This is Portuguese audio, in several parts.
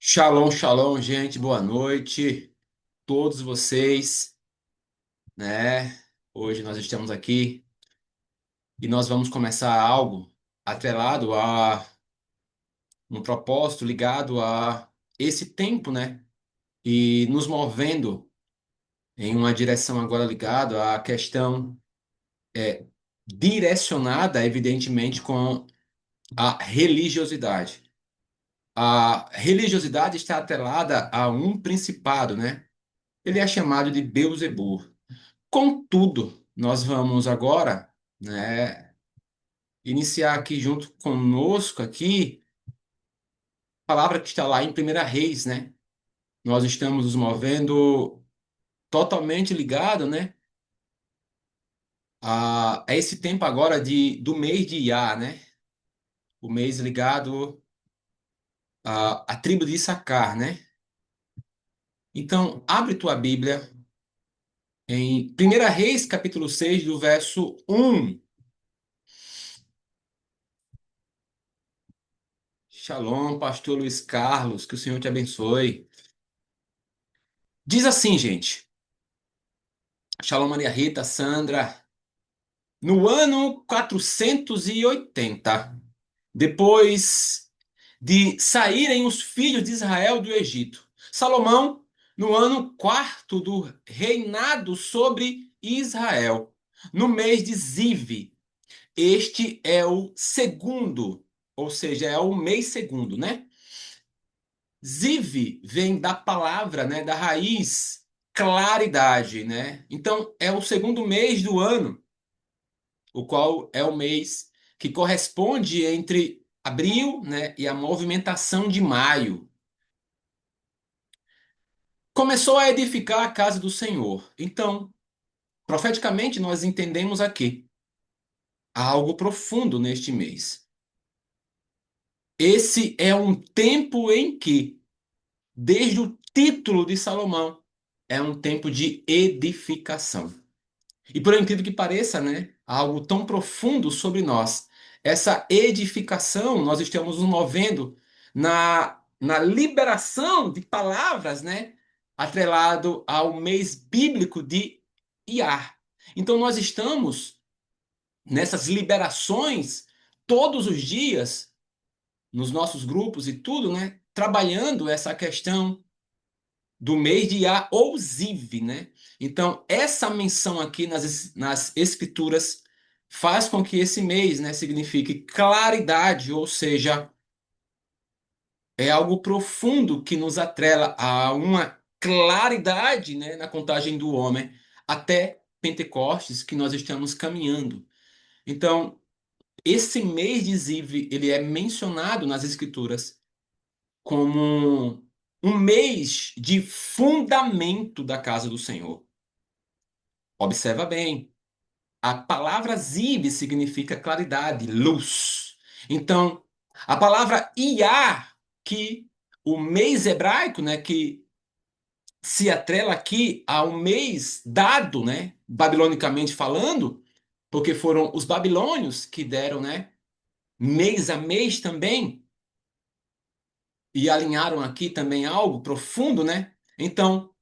Shalom, shalom, gente, boa noite, todos vocês, né? Hoje nós estamos aqui e nós vamos começar algo atrelado a um propósito ligado a esse tempo, né? E nos movendo em uma direção agora ligado à questão direcionada, evidentemente, com a religiosidade. A religiosidade está atrelada a um principado, né? Ele é chamado de Beelzebub. Contudo, nós vamos agora, né, iniciar aqui junto conosco aqui a palavra que está lá em Primeira Reis, né? Nós estamos nos movendo totalmente ligado, né, a esse tempo agora do mês de Iá, né? O mês ligado à tribo de Issacar, né? Então, abre tua Bíblia em Primeira Reis, capítulo 6 do verso 1. Shalom, pastor Luiz Carlos, que o Senhor te abençoe. Diz assim, gente. Shalom Maria Rita, Sandra. No ano 480, depois de saírem os filhos de Israel do Egito, Salomão, no ano quarto do reinado sobre Israel, no mês de Zive, este é o segundo, ou seja, é o mês segundo, né? Ziv vem da palavra, né, da raiz claridade, né? Então é o segundo mês do ano, o qual é o mês que corresponde entre abril, né, e a movimentação de maio. Começou a edificar a casa do Senhor. Então, profeticamente, nós entendemos aqui há algo profundo neste mês. Esse é um tempo em que, desde o título de Salomão, é um tempo de edificação. E por incrível que pareça, né, algo tão profundo sobre nós, essa edificação, nós estamos nos movendo na liberação de palavras, né, atrelado ao mês bíblico de Iar. Então nós estamos nessas liberações todos os dias nos nossos grupos e tudo, né, trabalhando essa questão do mês de Iá ou Ziv, né? Então, essa menção aqui nas escrituras faz com que esse mês, né, signifique claridade, ou seja, é algo profundo que nos atrela a uma claridade, né, na contagem do homem até Pentecostes que nós estamos caminhando. Então, esse mês de Ziv, ele é mencionado nas escrituras como um mês de fundamento da casa do Senhor. Observa bem, a palavra ziv significa claridade, luz. Então, a palavra Iyar, que o mês hebraico, né, que se atrela aqui ao mês dado, né, babilonicamente falando, porque foram os babilônios que deram, né, mês a mês também, e alinharam aqui também algo profundo, né? Então,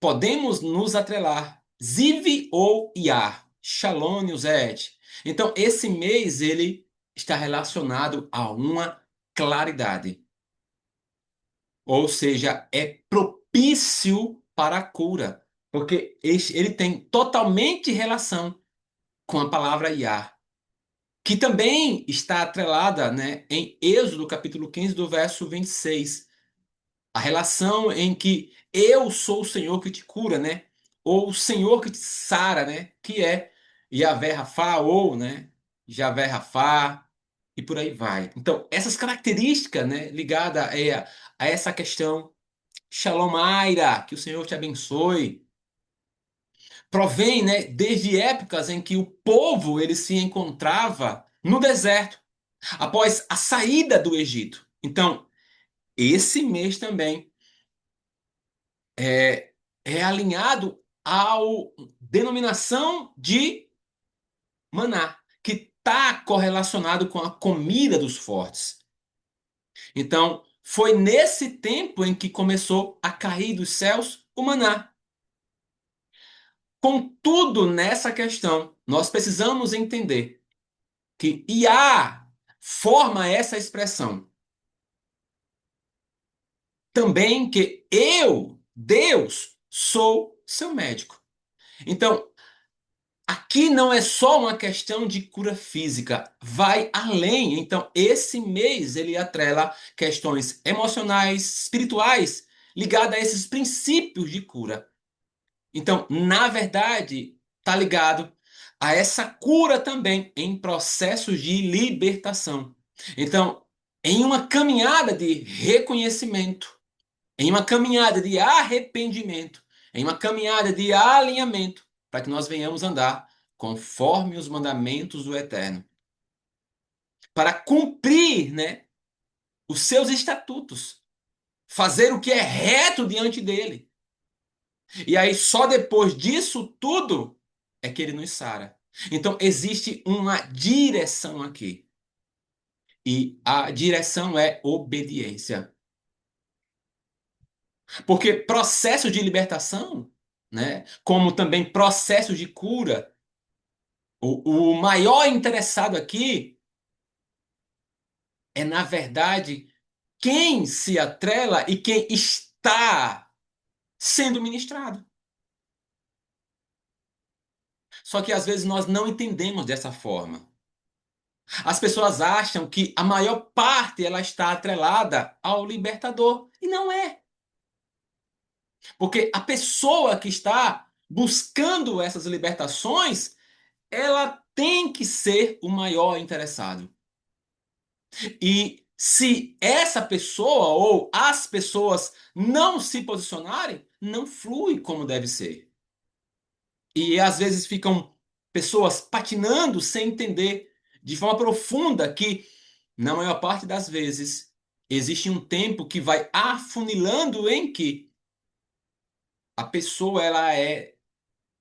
podemos nos atrelar. Ziv ou Iar. Shalom e Zed. Então, esse mês ele está relacionado a uma claridade. Ou seja, é propício para a cura. Porque ele tem totalmente relação com a palavra Iar. Que também está atrelada, né, em Êxodo capítulo 15, do verso 26. A relação em que eu sou o Senhor que te cura, né? Ou o Senhor que te sara, né? Que é Yahvé Rafá ou, né? Javé Rafá e por aí vai. Então, essas características, né, ligadas a essa questão, Shalom Aira, que o Senhor te abençoe, provém, né, desde épocas em que o povo ele se encontrava no deserto, após a saída do Egito. Então, esse mês também é, é alinhado à denominação de maná, que está correlacionado com a comida dos fortes. Então, Foi nesse tempo em que começou a cair dos céus o maná. Contudo, nessa questão, nós precisamos entender que Iá forma essa expressão. Também que eu, Deus, sou seu médico. Então, aqui não é só uma questão de cura física, vai além. Então, esse mês ele atrela questões emocionais, espirituais, ligadas a esses princípios de cura. Então, na verdade, está ligado a essa cura também em processos de libertação. Então, em uma caminhada de reconhecimento, em uma caminhada de arrependimento, em uma caminhada de alinhamento, para que nós venhamos andar conforme os mandamentos do Eterno, para cumprir, né, os seus estatutos, fazer o que é reto diante dele. E aí, só depois disso tudo é que ele nos sara. Então, existe uma direção aqui. E a direção é obediência. Porque processo de libertação, né, como também processo de cura, o maior interessado aqui é, na verdade, quem se atrela e quem está sendo ministrado. Só que às vezes nós não entendemos dessa forma. As pessoas acham que a maior parte ela está atrelada ao libertador. E não é. Porque a pessoa que está buscando essas libertações, ela tem que ser o maior interessado. E se essa pessoa ou as pessoas não se posicionarem, não flui como deve ser. E às vezes ficam pessoas patinando sem entender de forma profunda que, na maior parte das vezes, existe um tempo que vai afunilando em que a pessoa ela é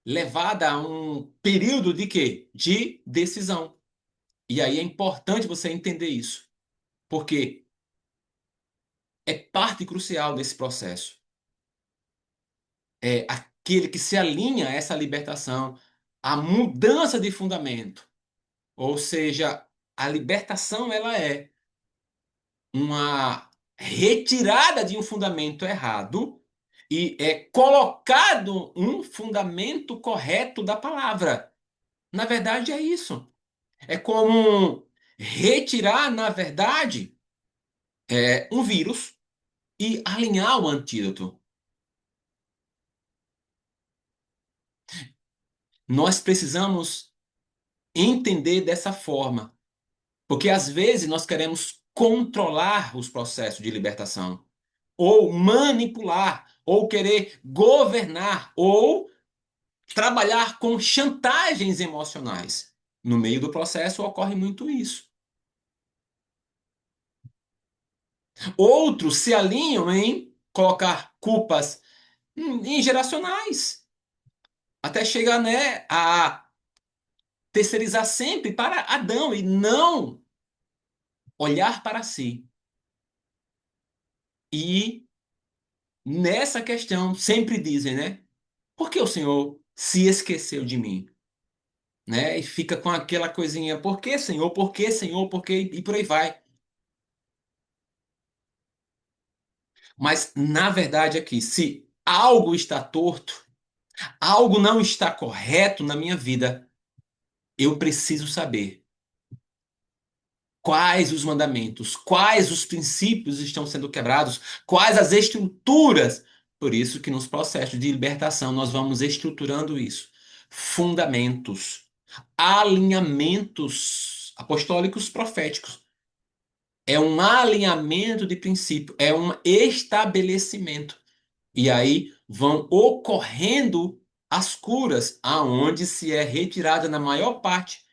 levada a um período de quê? De decisão. E aí é importante você entender isso, porque é parte crucial desse processo. É aquele que se alinha a essa libertação, a mudança de fundamento. Ou seja, a libertação ela é uma retirada de um fundamento errado e é colocado um fundamento correto da palavra. Na verdade é isso. É como retirar, na verdade, um vírus e alinhar o antídoto. Nós precisamos entender dessa forma, porque às vezes nós queremos controlar os processos de libertação, ou manipular, ou querer governar, ou trabalhar com chantagens emocionais. No meio do processo ocorre muito isso. Outros se alinham em colocar culpas geracionais, até chegar, né, a terceirizar sempre para Adão e não olhar para si. E nessa questão sempre dizem, né? Por que o Senhor se esqueceu de mim? Né? E fica com aquela coisinha, por que, Senhor? Por que, Senhor? Por que? E por aí vai. Mas na verdade aqui, se algo está torto, algo não está correto na minha vida, eu preciso saber quais os mandamentos, quais os princípios estão sendo quebrados, quais as estruturas. Por isso que nos processos de libertação nós vamos estruturando isso. Fundamentos, alinhamentos apostólicos proféticos. É um alinhamento de princípio, é um estabelecimento. E aí vão ocorrendo as curas, aonde se é retirada na maior parte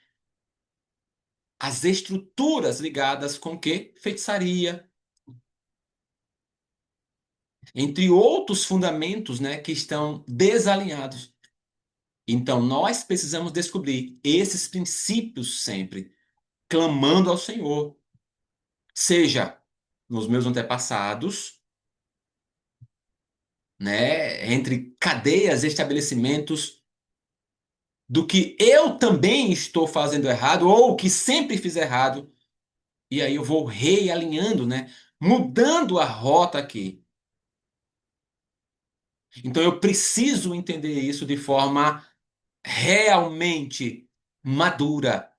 as estruturas ligadas com que? Feitiçaria, entre outros fundamentos, né, que estão desalinhados. Então, nós precisamos descobrir esses princípios sempre, clamando ao Senhor. Seja nos meus antepassados, né, entre cadeias e estabelecimentos do que eu também estou fazendo errado ou que sempre fiz errado, e aí eu vou realinhando, né, mudando a rota aqui. Então eu preciso entender isso de forma realmente madura.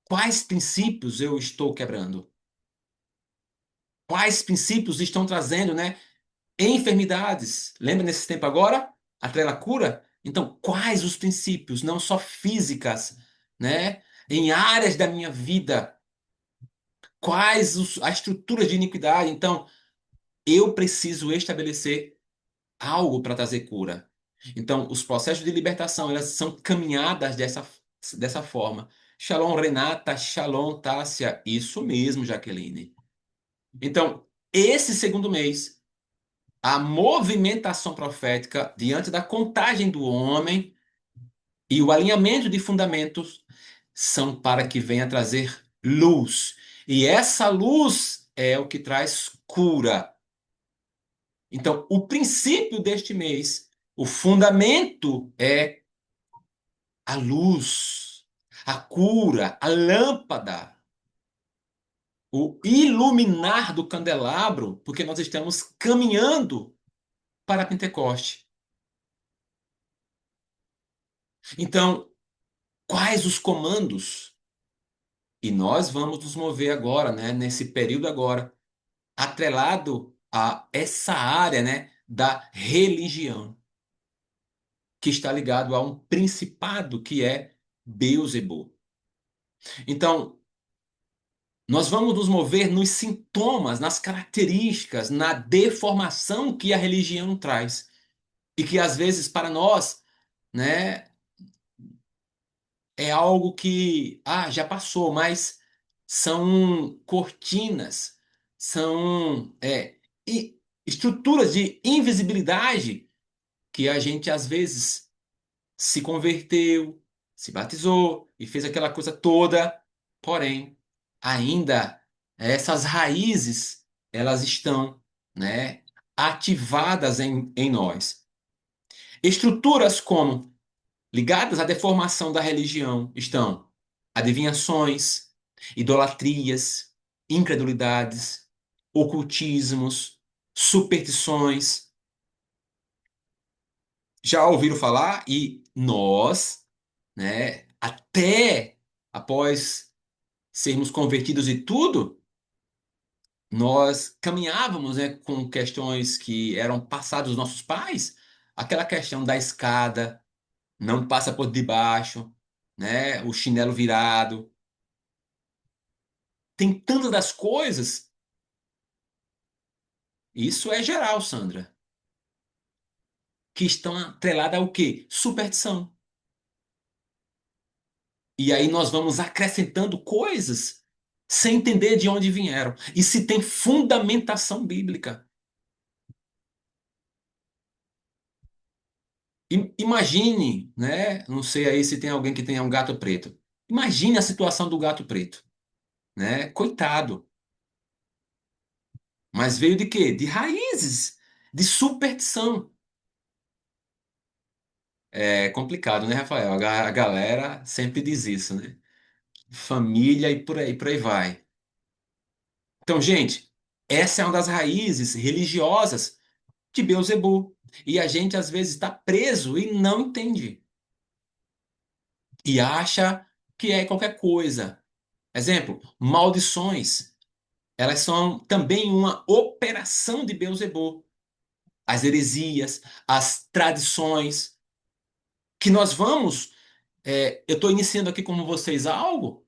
Quais princípios eu estou quebrando? Quais princípios estão trazendo, né, enfermidades? Lembra nesse tempo agora? Atrela a cura? Então, quais os princípios, não só físicas, né, em áreas da minha vida? Quais as estruturas de iniquidade? Então, eu preciso estabelecer algo para trazer cura. Então, os processos de libertação, elas são caminhadas dessa forma. Shalom, Renata, shalom, Tássia. Isso mesmo, Jaqueline. Então, esse segundo mês, a movimentação profética diante da contagem do homem e o alinhamento de fundamentos são para que venha trazer luz. E essa luz é o que traz cura. Então, o princípio deste mês, o fundamento é a luz, a cura, a lâmpada, o iluminar do candelabro, porque nós estamos caminhando para Pentecoste. Então, quais os comandos? E nós vamos nos mover agora, né, nesse período agora, atrelado a essa área, né, da religião, que está ligado a um principado que é Beelzebul. Então, nós vamos nos mover nos sintomas, nas características, na deformação que a religião traz. E que às vezes para nós, né, é algo que, já passou, mas são cortinas, são estruturas de invisibilidade que a gente às vezes se converteu, se batizou e fez aquela coisa toda, porém, ainda essas raízes, elas estão, né, ativadas em nós. Estruturas como ligadas à deformação da religião estão adivinhações, idolatrias, incredulidades, ocultismos, superstições. Já ouviram falar? E nós, né, até após sermos convertidos e tudo, nós caminhávamos, né, com questões que eram passadas dos nossos pais, aquela questão da escada, não passa por debaixo, né, o chinelo virado. Tem tantas das coisas, isso é geral, Sandra, que estão atreladas ao quê? Superstição. E aí nós vamos acrescentando coisas sem entender de onde vieram. E se tem fundamentação bíblica. Imagine, né? Não sei aí se tem alguém que tenha um gato preto. Imagine a situação do gato preto, né? Coitado. Mas veio de quê? De raízes, de superstição. É complicado, né, Rafael? A galera sempre diz isso, né? Família e por aí vai. Então, gente, essa é uma das raízes religiosas de Beelzebul. E a gente às vezes está preso e não entende. E acha que é qualquer coisa. Exemplo, maldições. Elas são também uma operação de Beelzebul. As heresias, as tradições, que nós vamos. Eu estou iniciando aqui com vocês algo,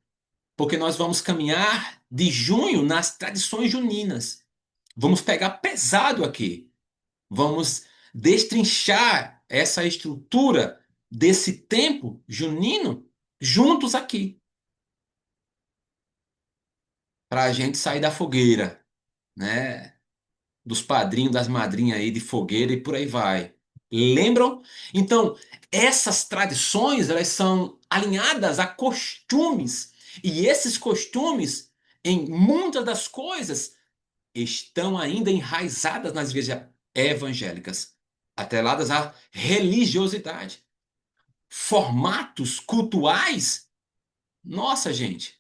porque nós vamos caminhar de junho nas tradições juninas. Vamos pegar pesado aqui. Vamos destrinchar essa estrutura desse tempo junino juntos aqui, para a gente sair da fogueira, né? Dos padrinhos, das madrinhas aí de fogueira e por aí vai. Lembram? Então, essas tradições, elas são alinhadas a costumes, e esses costumes em muitas das coisas, estão ainda enraizadas nas igrejas evangélicas, atreladas à religiosidade. Formatos cultuais. Nossa, gente.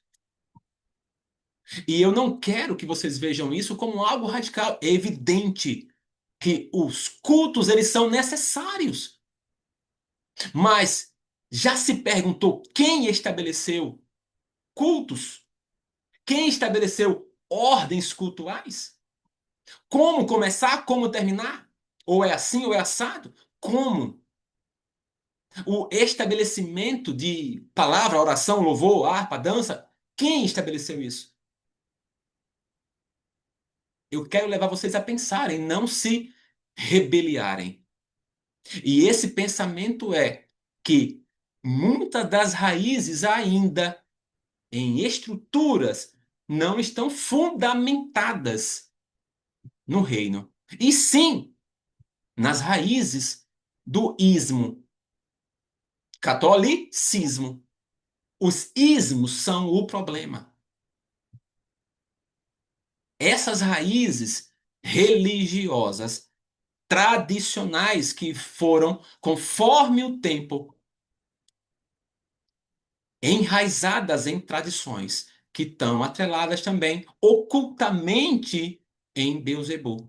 E eu não quero que vocês vejam isso como algo radical. É evidente que os cultos eles são necessários. Mas já se perguntou quem estabeleceu cultos? Quem estabeleceu ordens cultuais? Como começar, como terminar? Ou é assim ou é assado? Como? O estabelecimento de palavra, oração, louvor, harpa, dança, quem estabeleceu isso? Eu quero levar vocês a pensarem, não se rebeliarem. E esse pensamento é que muitas das raízes ainda em estruturas não estão fundamentadas no reino, e sim nas raízes do ismo, catolicismo. Os ismos são o problema. Essas raízes religiosas tradicionais que foram, conforme o tempo, enraizadas em tradições que estão atreladas também ocultamente em Beelzebul.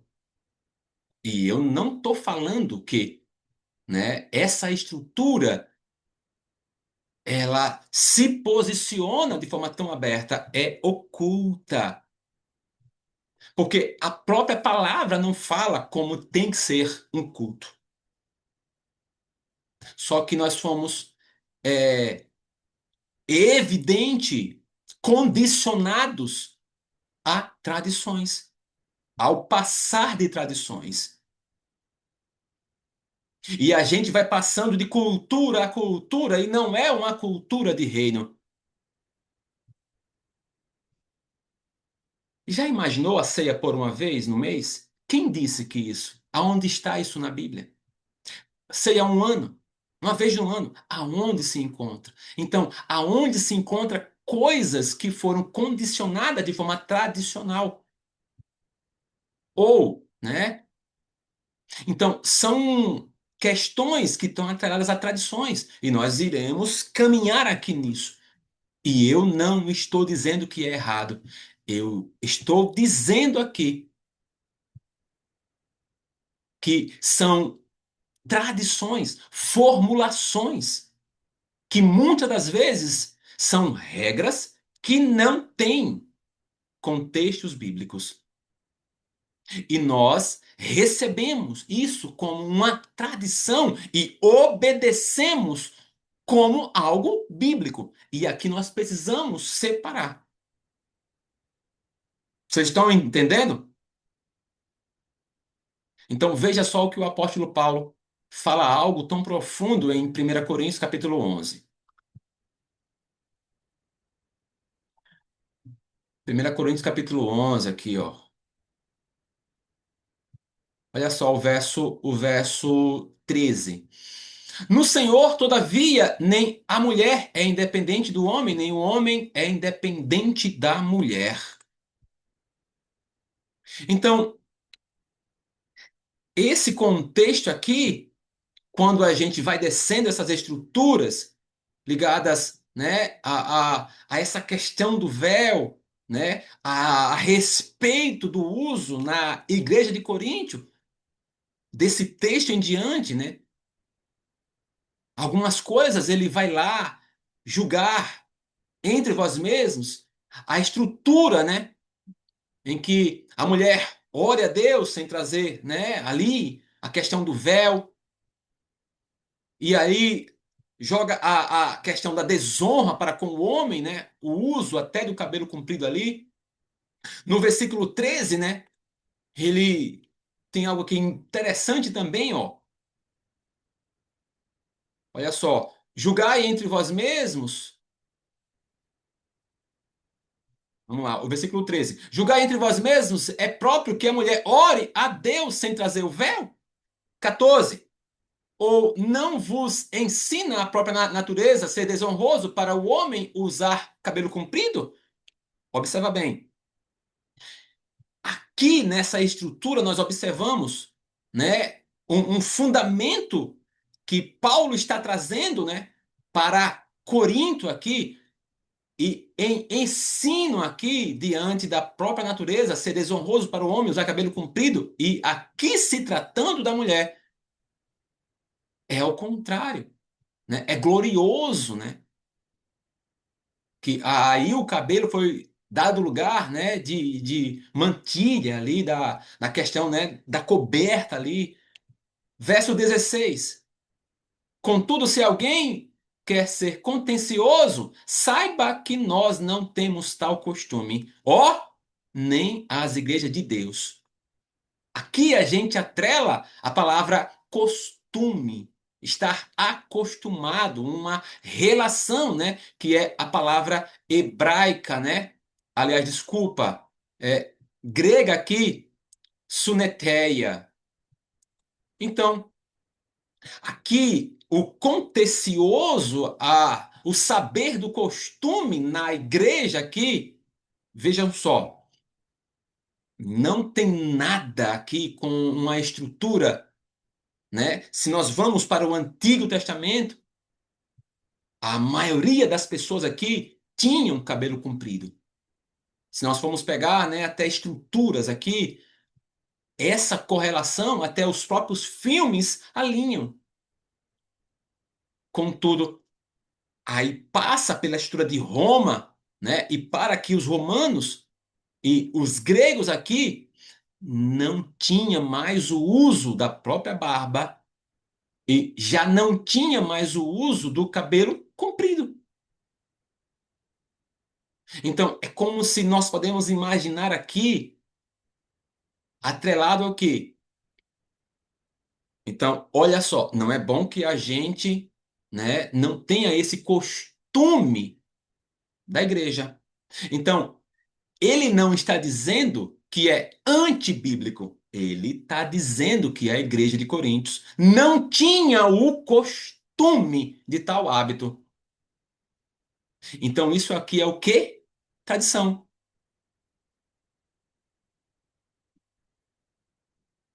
E eu não estou falando que, né, essa estrutura ela se posiciona de forma tão aberta, é oculta. Porque a própria palavra não fala como tem que ser um culto. Só que nós fomos, é, evidente, condicionados a tradições, ao passar de tradições. E a gente vai passando de cultura a cultura e não é uma cultura de reino. Já imaginou a ceia por uma vez no mês? Quem disse que isso? Aonde está isso na Bíblia? Ceia um ano, uma vez no ano. Aonde se encontra? Então, aonde se encontra coisas que foram condicionadas de forma tradicional? Ou, né? Então, são questões que estão atreladas a tradições. E nós iremos caminhar aqui nisso. E eu não estou dizendo que é errado. Eu estou dizendo aqui que são tradições, formulações, que muitas das vezes são regras que não têm contextos bíblicos. E nós recebemos isso como uma tradição e obedecemos como algo bíblico. E aqui nós precisamos separar. Vocês estão entendendo? Então veja só o que o apóstolo Paulo fala algo tão profundo em 1 Coríntios capítulo 11. 1 Coríntios capítulo 11 aqui, ó. Olha só o verso 13. No Senhor, todavia, nem a mulher é independente do homem, nem o homem é independente da mulher. Então, esse contexto aqui, quando a gente vai descendo essas estruturas ligadas, né, a essa questão do véu, né, a respeito do uso na igreja de Coríntio, desse texto em diante, né, algumas coisas ele vai lá julgar entre vós mesmos a estrutura, né, em que a mulher ore a Deus sem trazer, né, ali a questão do véu, e aí joga a questão da desonra para com o homem, né, o uso até do cabelo comprido ali. No versículo 13, né, ele tem algo aqui interessante também, ó. Olha só, julgai entre vós mesmos. Vamos lá, o versículo 13. Julgai entre vós mesmos, é próprio que a mulher ore a Deus sem trazer o véu? 14. Ou não vos ensina a própria natureza ser desonroso para o homem usar cabelo comprido? Observa bem. aqui nessa estrutura nós observamos, né, um fundamento que Paulo está trazendo, né, para Corinto aqui, e em ensino aqui diante da própria natureza, ser desonroso para o homem usar cabelo comprido, e aqui se tratando da mulher, é o contrário, né? É glorioso, né? Que aí o cabelo foi dado lugar, né, de mantilha ali, da questão, né, da coberta ali. Verso 16. Contudo, se alguém quer ser contencioso, saiba que nós não temos tal costume, ó, nem as igrejas de Deus. Aqui a gente atrela a palavra costume, estar acostumado, uma relação, né, que é a palavra hebraica, né? Aliás, desculpa, grega aqui, suneteia. Então, aqui o contencioso, o saber do costume na igreja aqui, vejam só, não tem nada aqui com uma estrutura, né? Se nós vamos para o Antigo Testamento, a maioria das pessoas aqui tinham cabelo comprido. Se nós formos pegar, né, até estruturas aqui, essa correlação até os próprios filmes alinham. Contudo, aí passa pela estrutura de Roma, né, e para que os romanos e os gregos aqui não tinha mais o uso da própria barba e já não tinha mais o uso do cabelo comprido. Então, é como se nós podemos imaginar aqui, atrelado ao quê? Então, olha só, não é bom que a gente, né, não tenha esse costume da igreja. Então, ele não está dizendo que é antibíblico. Ele está dizendo que a igreja de Coríntios não tinha o costume de tal hábito. Então, isso aqui é o quê? Tradição.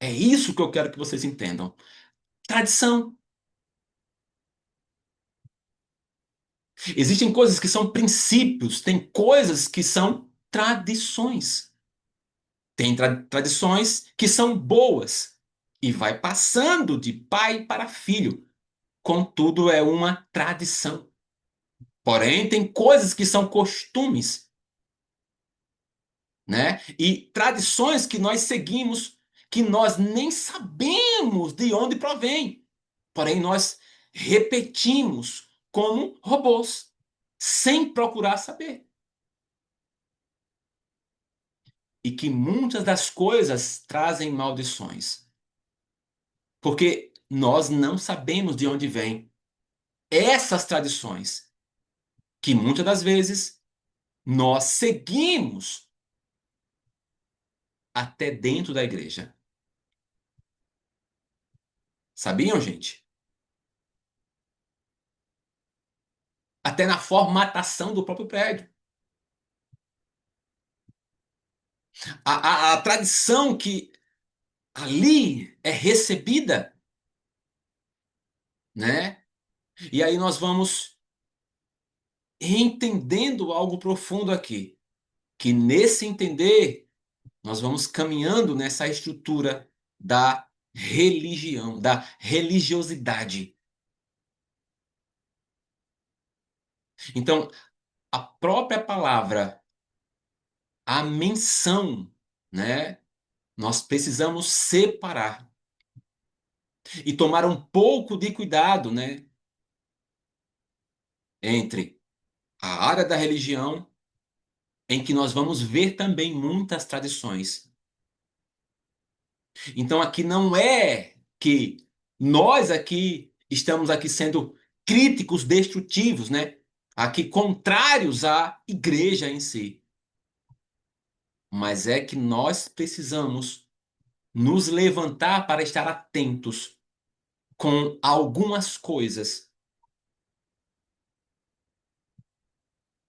É isso que eu quero que vocês entendam. Tradição. Existem coisas que são princípios, tem coisas que são tradições. Tem tradições que são boas e vai passando de pai para filho. Contudo, é uma tradição. Porém, tem coisas que são costumes, né? E tradições que nós seguimos, que nós nem sabemos de onde provém. Porém, nós repetimos como robôs, sem procurar saber. E que muitas das coisas trazem maldições, porque nós não sabemos de onde vêm essas tradições, que muitas das vezes nós seguimos até dentro da igreja. Sabiam, gente? Até na formatação do próprio prédio. A tradição que ali é recebida, né? E aí nós vamos entendendo algo profundo aqui, que nesse entender nós vamos caminhando nessa estrutura da religião, da religiosidade. Então, a própria palavra, a menção, né? Nós precisamos separar e tomar um pouco de cuidado, né, entre a área da religião, em que nós vamos ver também muitas tradições. Então aqui não é que nós aqui estamos aqui sendo críticos destrutivos, né? Aqui contrários à igreja em si, mas é que nós precisamos nos levantar para estar atentos com algumas coisas.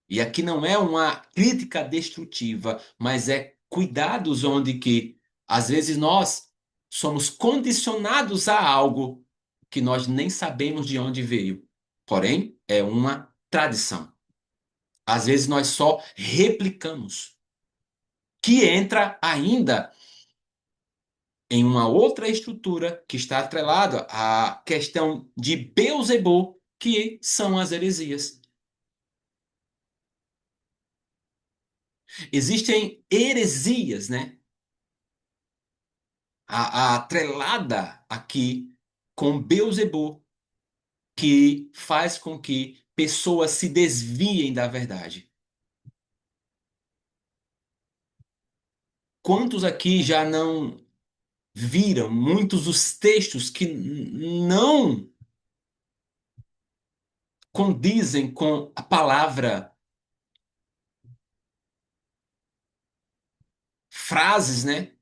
E aqui não é uma crítica destrutiva, mas é cuidados onde que às vezes nós somos condicionados a algo que nós nem sabemos de onde veio. Porém, é uma tradição. Às vezes nós só replicamos, que entra ainda em uma outra estrutura que está atrelada à questão de Beelzebub, que são as heresias. Existem heresias, né? A atrelada aqui com Beelzebub, que faz com que pessoas se desviem da verdade. Quantos aqui já não viram muitos dos textos que não condizem com a palavra, frases, né?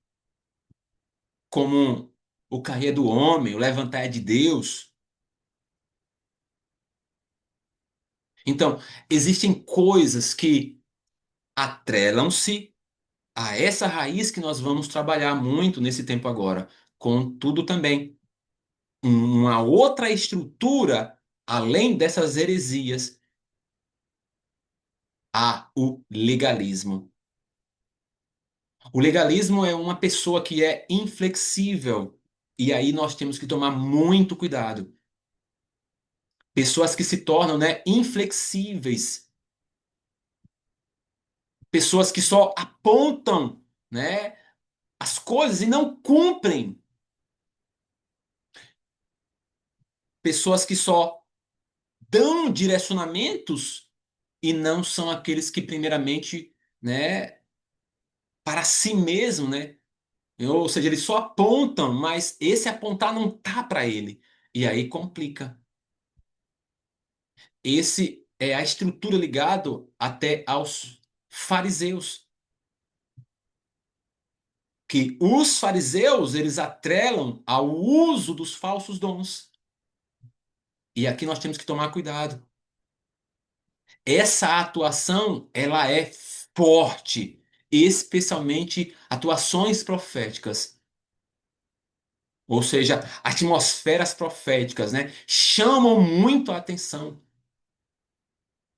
Como o cair do homem, o levantar é de Deus. Então, existem coisas que atrelam-se a essa raiz que nós vamos trabalhar muito nesse tempo agora. Contudo, também, uma outra estrutura, além dessas heresias, há o legalismo. O legalismo é uma pessoa que é inflexível. E aí nós temos que tomar muito cuidado. Pessoas que se tornam, né, inflexíveis. Pessoas que só apontam, né, as coisas e não cumprem. Pessoas que só dão direcionamentos e não são aqueles que primeiramente, né, para si mesmo, né? Ou seja, eles só apontam, mas esse apontar não tá para ele. E aí complica. Esse é a estrutura ligado até aos fariseus, que os fariseus eles atrelam ao uso dos falsos dons. E aqui nós temos que tomar cuidado. Essa atuação, ela é forte, especialmente atuações proféticas. Ou seja, atmosferas proféticas, né? Chamam muito a atenção.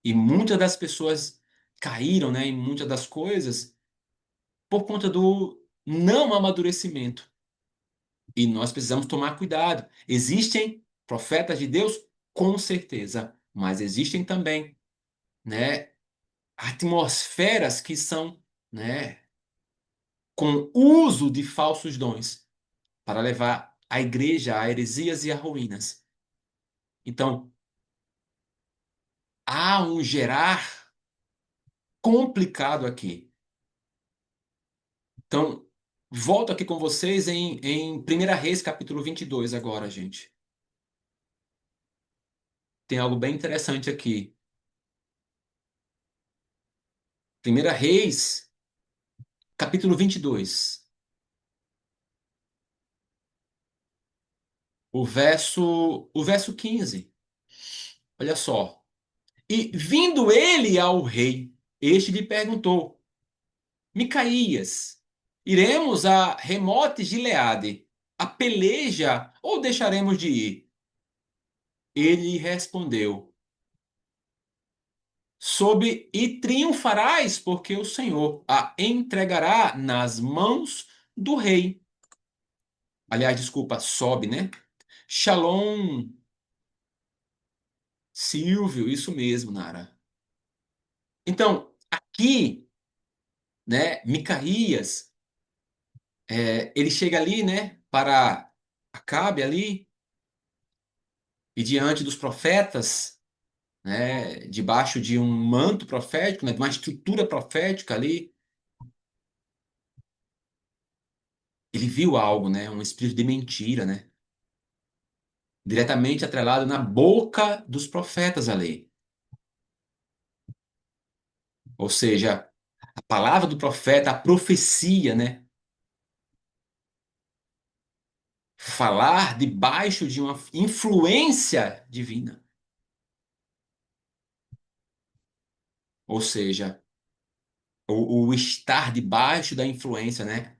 E muitas das pessoas caíram, né, em muitas das coisas por conta do não amadurecimento. E nós precisamos tomar cuidado. Existem profetas de Deus, com certeza, mas existem também, né, atmosferas que são, né, com uso de falsos dons para levar a igreja a heresias e a ruínas. Então, há um gerar complicado aqui. Então, volto aqui com vocês em 1 Reis, capítulo 22 agora, gente. Tem algo bem interessante aqui. 1 Reis, capítulo 22, o verso 15. Olha só. E vindo ele ao rei, este lhe perguntou: Micaías, iremos a Remote Gileade, a peleja, ou deixaremos de ir? Ele lhe respondeu: Sobe e triunfarás, porque o Senhor a entregará nas mãos do rei. Aliás, desculpa, sobe, né? Shalom, Silvio, isso mesmo, Nara. Então, aqui, né, Micaías, ele chega ali, né, para Acabe ali, e diante dos profetas, né, debaixo de um manto profético, né, de uma estrutura profética ali, ele viu algo, né, um espírito de mentira, né, diretamente atrelado na boca dos profetas ali. Ou seja, a palavra do profeta, a profecia, né, falar debaixo de uma influência divina. Ou seja, o estar debaixo da influência, né?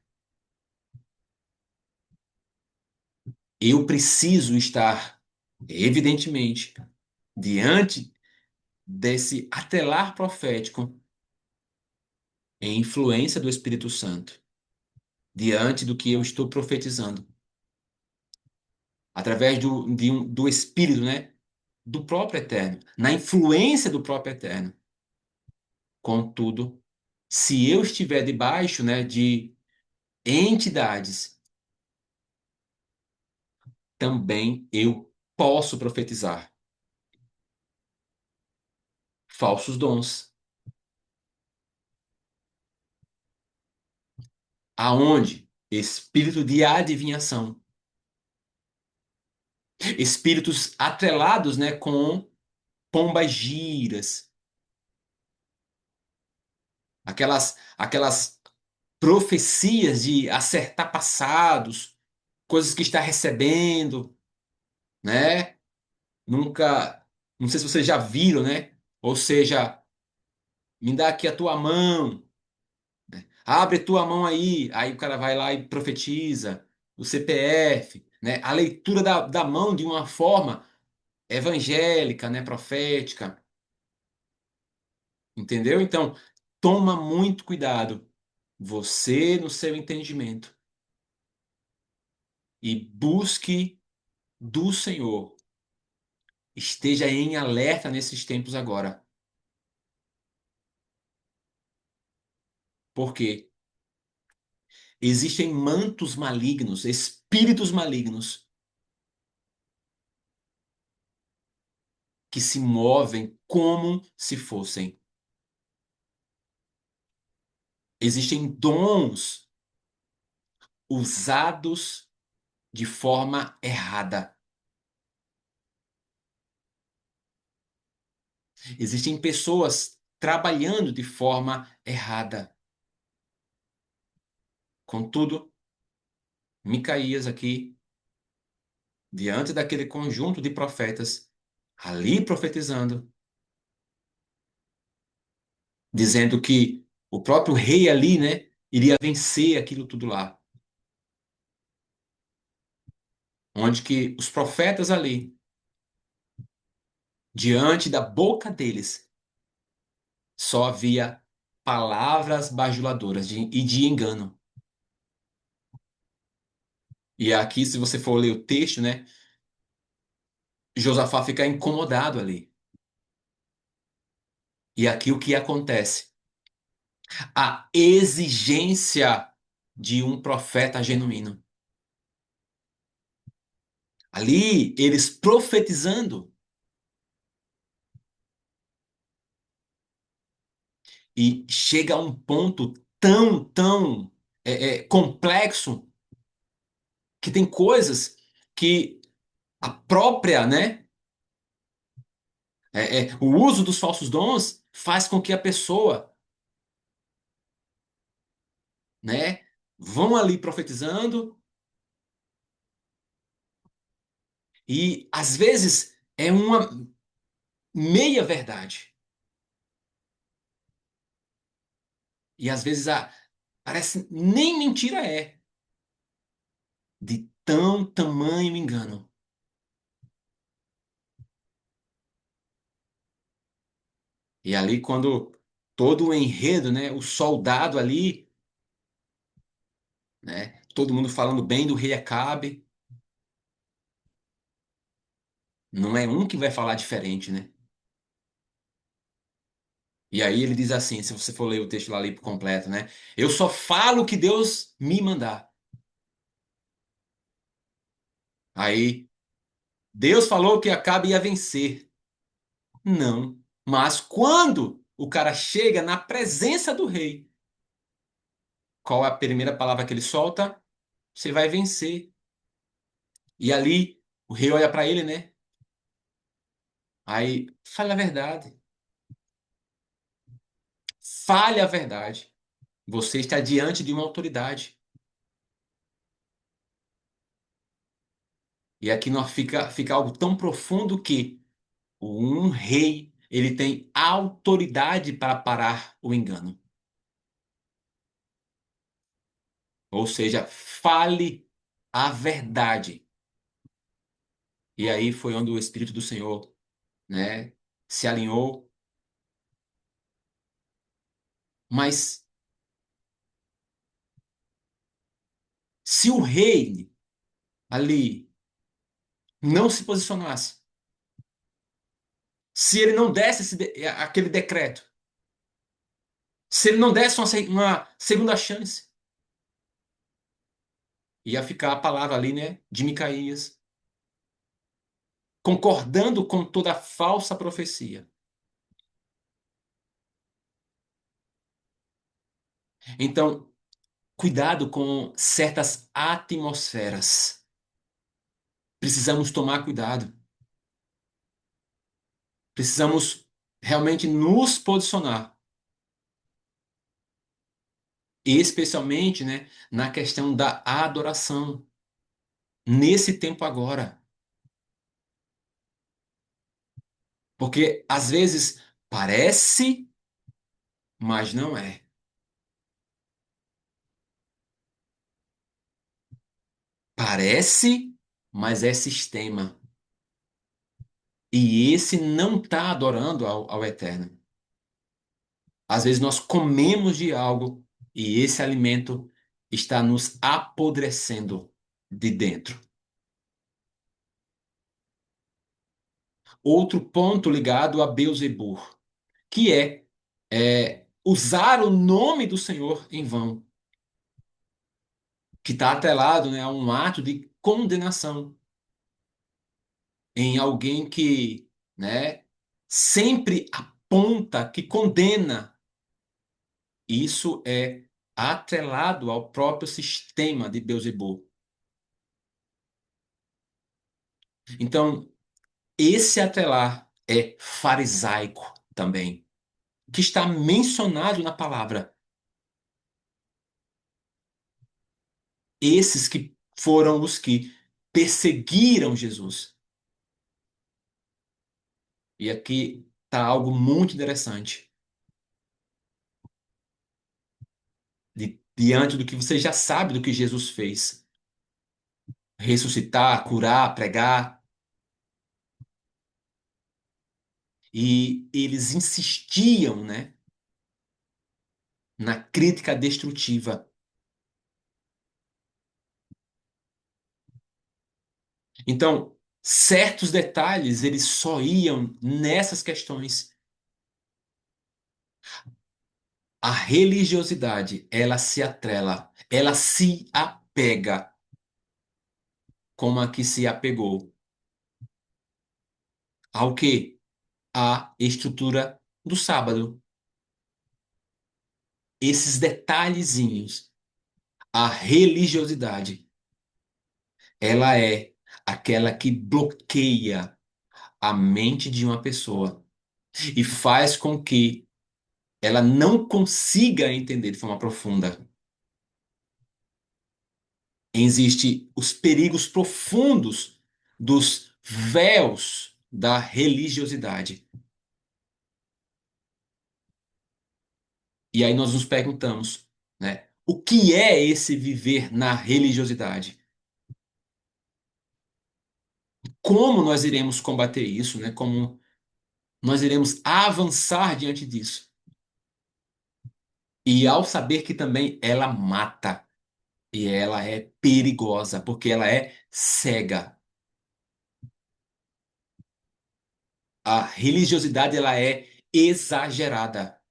Eu preciso estar, evidentemente, diante desse atelar profético em influência do Espírito Santo, diante do que eu estou profetizando, através do Espírito, né? Do próprio Eterno, na influência do próprio Eterno. Contudo, se eu estiver debaixo, né, de entidades, também eu posso profetizar falsos dons. Aonde? Espírito de adivinhação. Espíritos atrelados, né, com pombas giras, aquelas profecias de acertar passados, coisas que está recebendo, né? Nunca, não sei se vocês já viram, né? Ou seja, me dá aqui a tua mão, abre tua mão aí o cara vai lá e profetiza o CPF, né? A leitura da mão de uma forma evangélica, né? Profética, entendeu? Então, toma muito cuidado, você no seu entendimento, e busque do Senhor. Esteja em alerta nesses tempos agora. Porque existem mantos malignos, espíritos malignos, que se movem como se fossem. Existem dons usados de forma errada. Existem pessoas trabalhando de forma errada. Contudo, Micaías aqui, diante daquele conjunto de profetas, ali profetizando, dizendo que o próprio rei ali, né, iria vencer aquilo tudo lá. Onde que os profetas ali, diante da boca deles, só havia palavras bajuladoras e de engano. E aqui, se você for ler o texto, né, Josafá fica incomodado ali. E aqui o que acontece? A exigência de um profeta genuíno. Ali, eles profetizando, e chega a um ponto tão complexo que tem coisas que a própria, né, o uso dos falsos dons faz com que a pessoa, né, vão ali profetizando e às vezes é uma meia verdade e às vezes parece nem mentira é de tão tamanho engano. E ali quando todo o enredo, né, o soldado ali, né, todo mundo falando bem do rei Acabe, não é um que vai falar diferente, né? E aí ele diz assim, se você for ler o texto lá ali por completo, né? Eu só falo o que Deus me mandar. Aí, Deus falou que Acabe ia vencer. Não. Mas quando o cara chega na presença do rei, qual é a primeira palavra que ele solta? Você vai vencer. E ali, o rei olha para ele, né? Aí, fale a verdade. Fale a verdade. Você está diante de uma autoridade. E aqui não fica algo tão profundo que um rei, ele tem autoridade para parar o engano. Ou seja, fale a verdade. E aí foi onde o Espírito do Senhor, né, se alinhou. Mas se o rei ali não se posicionasse, se ele não desse aquele decreto, se ele não desse uma segunda chance, ia ficar a palavra ali, né, de Micaías, concordando com toda a falsa profecia. Então, cuidado com certas atmosferas. Precisamos tomar cuidado. Precisamos realmente nos posicionar, especialmente, né, na questão da adoração, nesse tempo agora. Porque às vezes parece, mas não é. Parece, mas é sistema. E esse não está adorando ao Eterno. Às vezes nós comemos de algo e esse alimento está nos apodrecendo de dentro. Outro ponto ligado a Beelzebub, que é usar o nome do Senhor em vão, que está atrelado, né, a um ato de condenação em alguém que, né, sempre aponta, que condena. Isso é atrelado ao próprio sistema de Beelzebub. Então, esse atrelar é farisaico também, que está mencionado na palavra. Esses que foram os que perseguiram Jesus. E aqui está algo muito interessante. Diante do que você já sabe do que Jesus fez. Ressuscitar, curar, pregar. E eles insistiam, né, na crítica destrutiva. Então, certos detalhes eles só iam nessas questões. A religiosidade, ela se atrela, ela se apega como a que se apegou ao quê? À estrutura do sábado. Esses detalhezinhos, a religiosidade, ela é aquela que bloqueia a mente de uma pessoa e faz com que ela não consiga entender de forma profunda. Existem os perigos profundos dos véus da religiosidade. E aí nós nos perguntamos, né, o que é esse viver na religiosidade? Como nós iremos combater isso, né? Como nós iremos avançar diante disso? E ao saber que também ela mata e ela é perigosa, porque ela é cega. A religiosidade ela é exagerada.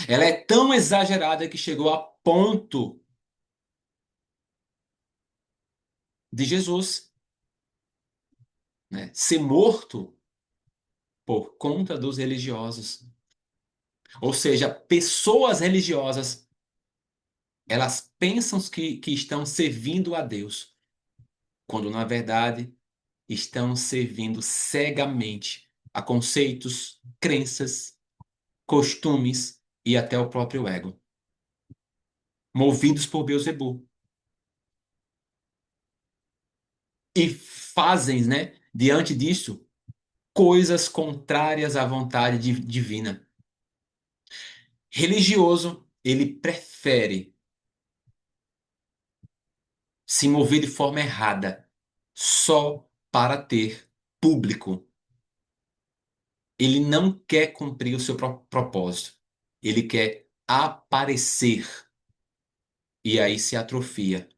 Ela é tão exagerada que chegou a ponto de Jesus, né, ser morto por conta dos religiosos. Ou seja, pessoas religiosas, elas pensam que estão servindo a Deus, quando na verdade estão servindo cegamente a conceitos, crenças, costumes e até o próprio ego, movidos por Beelzebub. E fazem, né, diante disso, coisas contrárias à vontade divina. Religioso, ele prefere se mover de forma errada, só para ter público. Ele não quer cumprir o seu propósito. Ele quer aparecer. E aí se atrofia.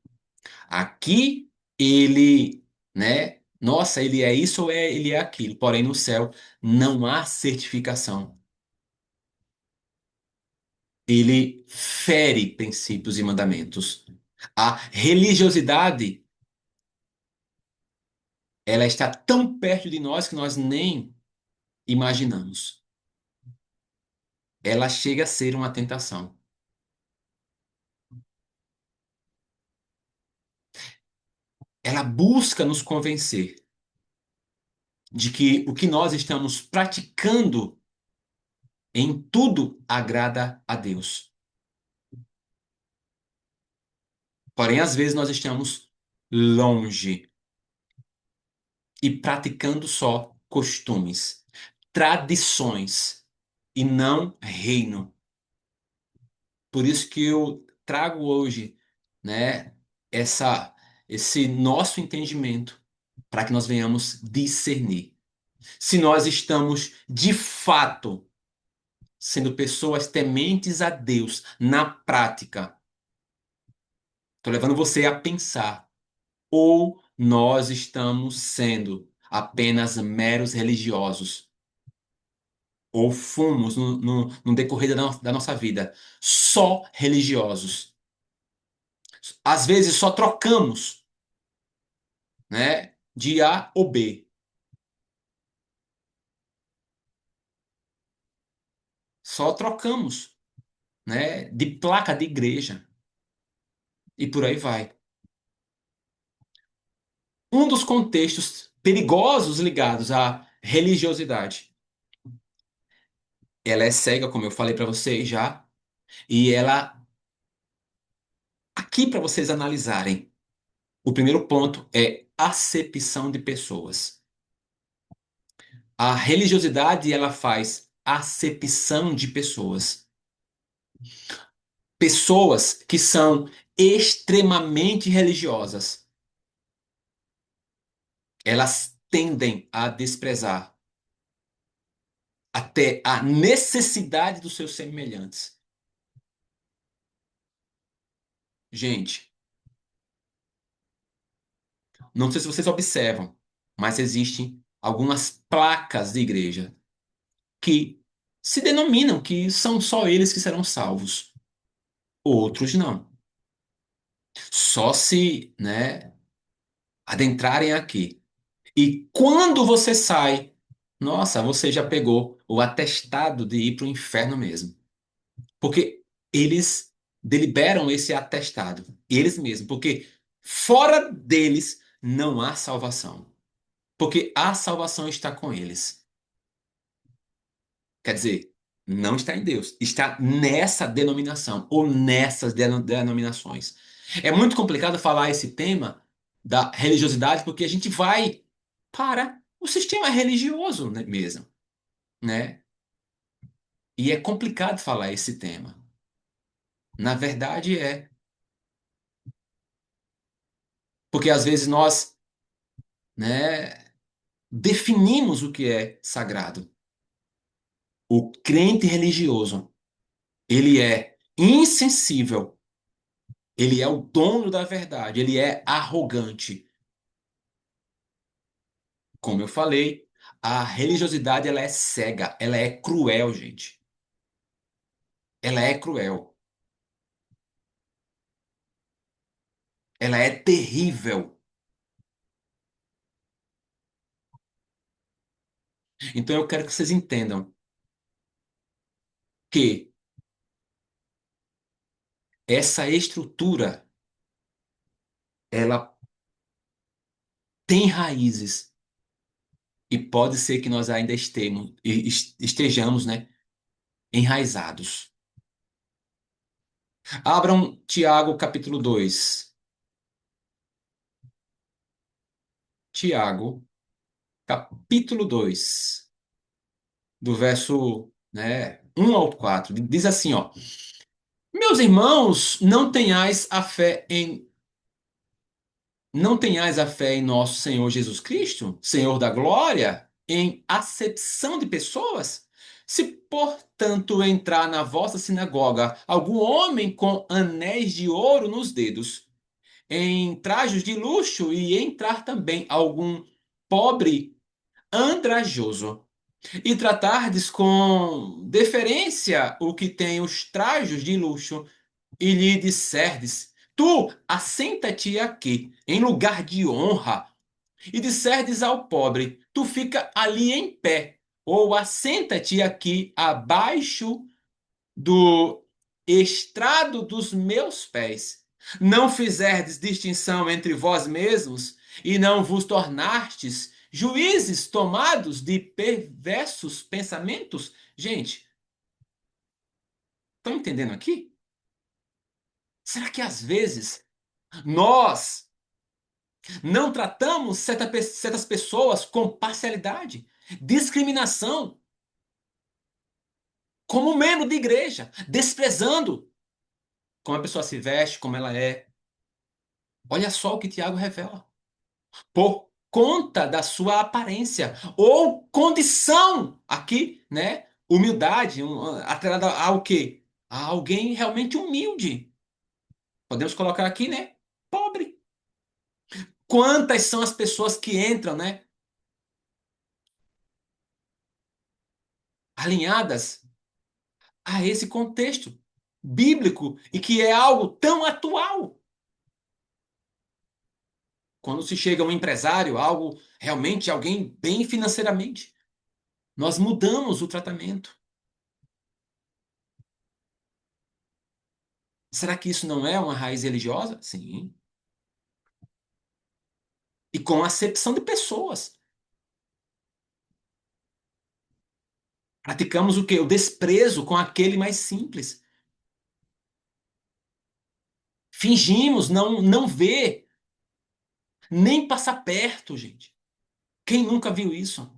Aqui ele, né? Nossa, ele é isso ou ele é aquilo. Porém, no céu não há certificação. Ele fere princípios e mandamentos. A religiosidade, ela está tão perto de nós que nós nem imaginamos. Ela chega a ser uma tentação. Ela busca nos convencer de que o que nós estamos praticando em tudo agrada a Deus. Porém, às vezes nós estamos longe e praticando só costumes, tradições e não reino. Por isso que eu trago hoje, né, esse nosso entendimento para que nós venhamos discernir se nós estamos de fato sendo pessoas tementes a Deus na prática. Estou levando você a pensar. Ou nós estamos sendo apenas meros religiosos? Ou fomos, no decorrer da nossa vida, só religiosos? Às vezes só trocamos, né, de A ou B. Só trocamos, né, de placa de igreja. E por aí vai. Um dos contextos perigosos ligados à religiosidade. Ela é cega, como eu falei para vocês já, e ela, aqui para vocês analisarem, o primeiro ponto é acepção de pessoas. A religiosidade, ela faz acepção de pessoas. Pessoas que são extremamente religiosas, elas tendem a desprezar até a necessidade dos seus semelhantes. Gente, não sei se vocês observam, mas existem algumas placas de igreja que se denominam que são só eles que serão salvos, outros não. Só se, né, adentrarem aqui. E quando você sai, nossa, você já pegou o atestado de ir para o inferno mesmo. Porque eles deliberam esse atestado, eles mesmos, porque fora deles não há salvação. Porque a salvação está com eles. Quer dizer, não está em Deus, está nessa denominação ou nessas denominações. É muito complicado falar esse tema da religiosidade porque a gente vai para o sistema religioso, né, mesmo, né? E é complicado falar esse tema. Na verdade é, porque às vezes nós, né, definimos o que é sagrado. O crente religioso, ele é insensível. Ele é o dono da verdade, ele é arrogante. Como eu falei, a religiosidade ela é cega, ela é cruel, gente. Ela é cruel. Ela é terrível. Então eu quero que vocês entendam que essa estrutura ela tem raízes e pode ser que nós ainda estejamos, né, enraizados. Abram Tiago capítulo 2. Tiago capítulo 2, do verso, né, 1 ao 4. Diz assim, ó: Meus irmãos, não tenhais a fé em. Não tenhais a fé em nosso Senhor Jesus Cristo, Senhor da glória, em acepção de pessoas? Se, portanto, entrar na vossa sinagoga algum homem com anéis de ouro nos dedos, em trajos de luxo, e entrar também algum pobre andrajoso, e tratardes com deferência o que tem os trajos de luxo, e lhe disserdes: Tu, assenta-te aqui, em lugar de honra, e disserdes ao pobre: Tu fica ali em pé, ou assenta-te aqui abaixo do estrado dos meus pés. Não fizerdes distinção entre vós mesmos, e não vos tornastes juízes tomados de perversos pensamentos? Gente, estão entendendo aqui? Será que às vezes nós não tratamos certas pessoas com parcialidade, discriminação, como membro de igreja, desprezando como a pessoa se veste, como ela é? Olha só o que Tiago revela. Por conta da sua aparência ou condição aqui, né? Humildade, atrelada ao quê? A alguém realmente humilde. Podemos colocar aqui, né? Pobre. Quantas são as pessoas que entram, né? Alinhadas a esse contexto bíblico e que é algo tão atual. Quando se chega a um empresário, algo realmente alguém bem financeiramente, nós mudamos o tratamento. Será que isso não é uma raiz religiosa? Sim. E com acepção de pessoas. Praticamos o quê? O desprezo com aquele mais simples. Fingimos não ver, nem passar perto, gente. Quem nunca viu isso?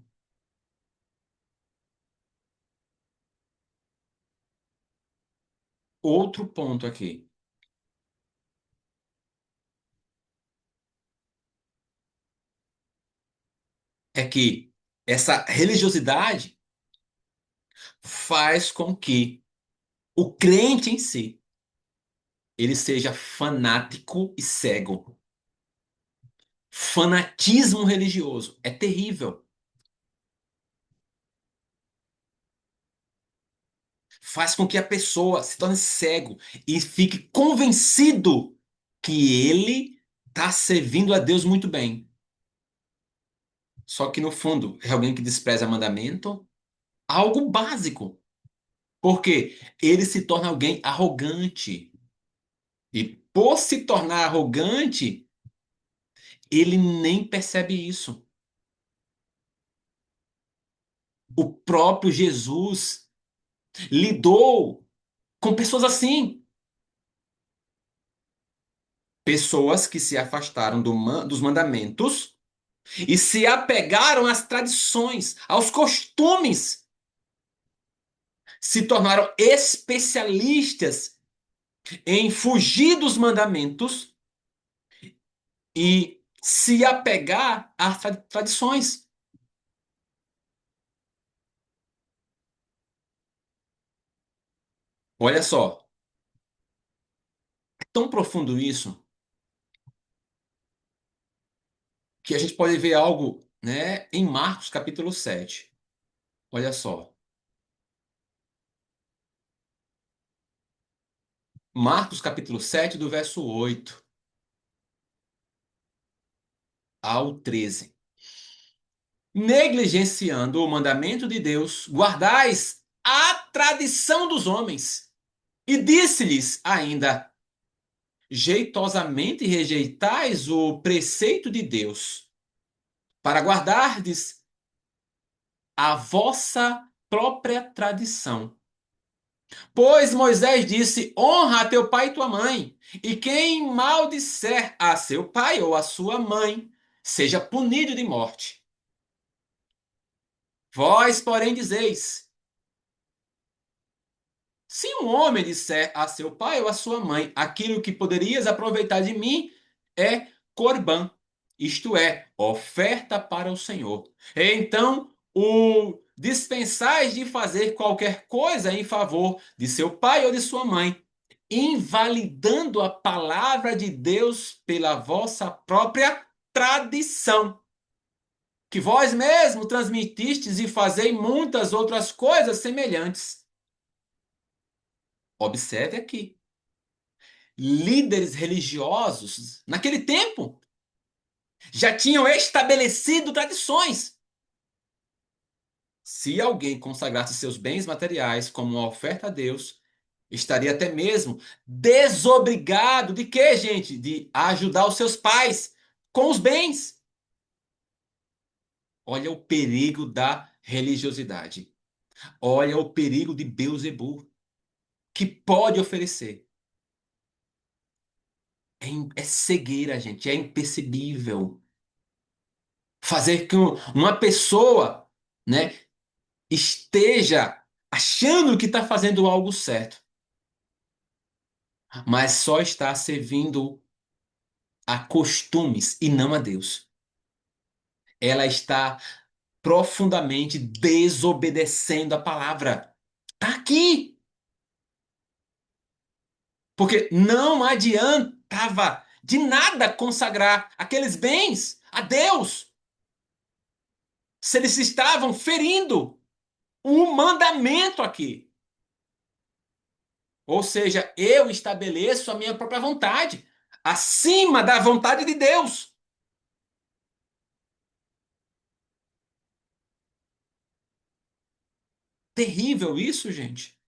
Outro ponto aqui é que essa religiosidade faz com que o crente em si ele seja fanático e cego. Fanatismo religioso é terrível. Faz com que a pessoa se torne cego e fique convencido que ele está servindo a Deus muito bem. Só que no fundo é alguém que despreza mandamento, algo básico. Porque ele se torna alguém arrogante. E por se tornar arrogante, ele nem percebe isso. O próprio Jesus lidou com pessoas assim. Pessoas que se afastaram dos mandamentos e se apegaram às tradições, aos costumes, se tornaram especialistas em fugir dos mandamentos e se apegar às tradições. Olha só, é tão profundo isso que a gente pode ver algo, né, em Marcos capítulo 7. Olha só, Marcos capítulo 7 do verso 8 ao 13. Negligenciando o mandamento de Deus, guardais a tradição dos homens. E disse-lhes ainda: jeitosamente rejeitais o preceito de Deus, para guardardes a vossa própria tradição. Pois Moisés disse: honra a teu pai e tua mãe, e quem maldisser a seu pai ou a sua mãe, seja punido de morte. Vós, porém, dizeis: se um homem disser a seu pai ou a sua mãe aquilo que poderias aproveitar de mim é Corban, isto é, oferta para o Senhor. Então, o dispensais de fazer qualquer coisa em favor de seu pai ou de sua mãe, invalidando a palavra de Deus pela vossa própria tradição, que vós mesmos transmitistes e fazei muitas outras coisas semelhantes. Observe aqui. Líderes religiosos, naquele tempo, já tinham estabelecido tradições. Se alguém consagrasse seus bens materiais como uma oferta a Deus, estaria até mesmo desobrigado de quê, gente? De ajudar os seus pais com os bens. Olha o perigo da religiosidade. Olha o perigo de Beelzebul, que pode oferecer. É cegueira, gente, é impercebível. Fazer com uma pessoa, né, esteja achando que está fazendo algo certo, mas só está servindo a costumes e não a Deus. Ela está profundamente desobedecendo a palavra. Está aqui. Porque não adiantava de nada consagrar aqueles bens a Deus se eles estavam ferindo o mandamento aqui. Ou seja, eu estabeleço a minha própria vontade acima da vontade de Deus. Terrível isso, gente.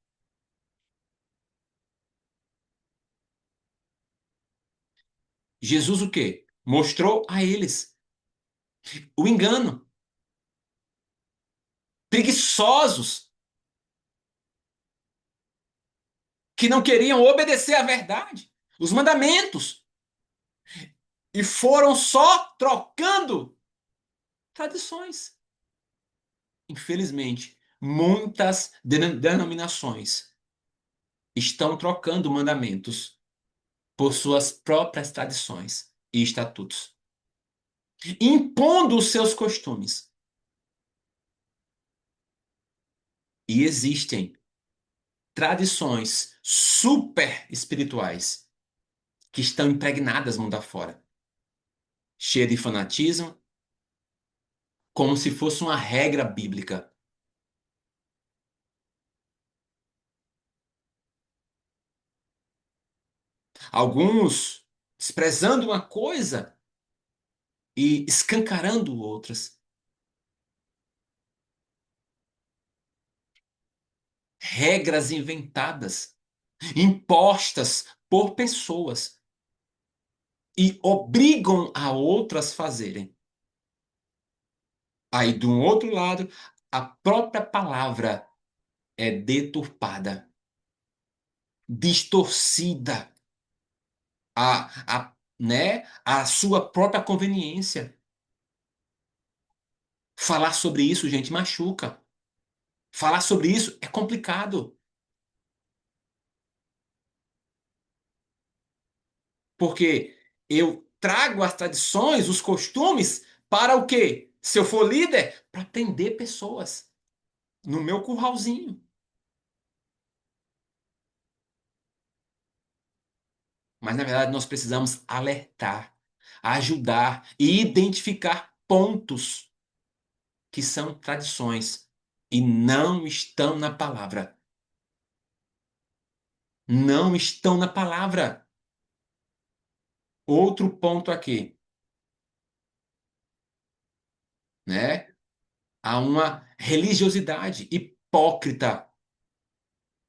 Jesus o quê? Mostrou a eles o engano. Preguiçosos que não queriam obedecer à verdade, os mandamentos, e foram só trocando tradições. Infelizmente, muitas denominações estão trocando mandamentos por suas próprias tradições e estatutos, impondo os seus costumes. E existem tradições super espirituais que estão impregnadas mundo afora, cheias de fanatismo, como se fosse uma regra bíblica. Alguns desprezando uma coisa e escancarando outras. Regras inventadas, impostas por pessoas e obrigam a outras fazerem. Aí, do outro lado, a própria palavra é deturpada, distorcida, a sua própria conveniência. Falar sobre isso, gente, machuca. Falar sobre isso é complicado, porque eu trago as tradições, os costumes, para o quê? Se eu for líder, para atender pessoas no meu curralzinho. Mas, na verdade, nós precisamos alertar, ajudar e identificar pontos que são tradições e não estão na palavra. Não estão na palavra. Outro ponto aqui, né? Há uma religiosidade hipócrita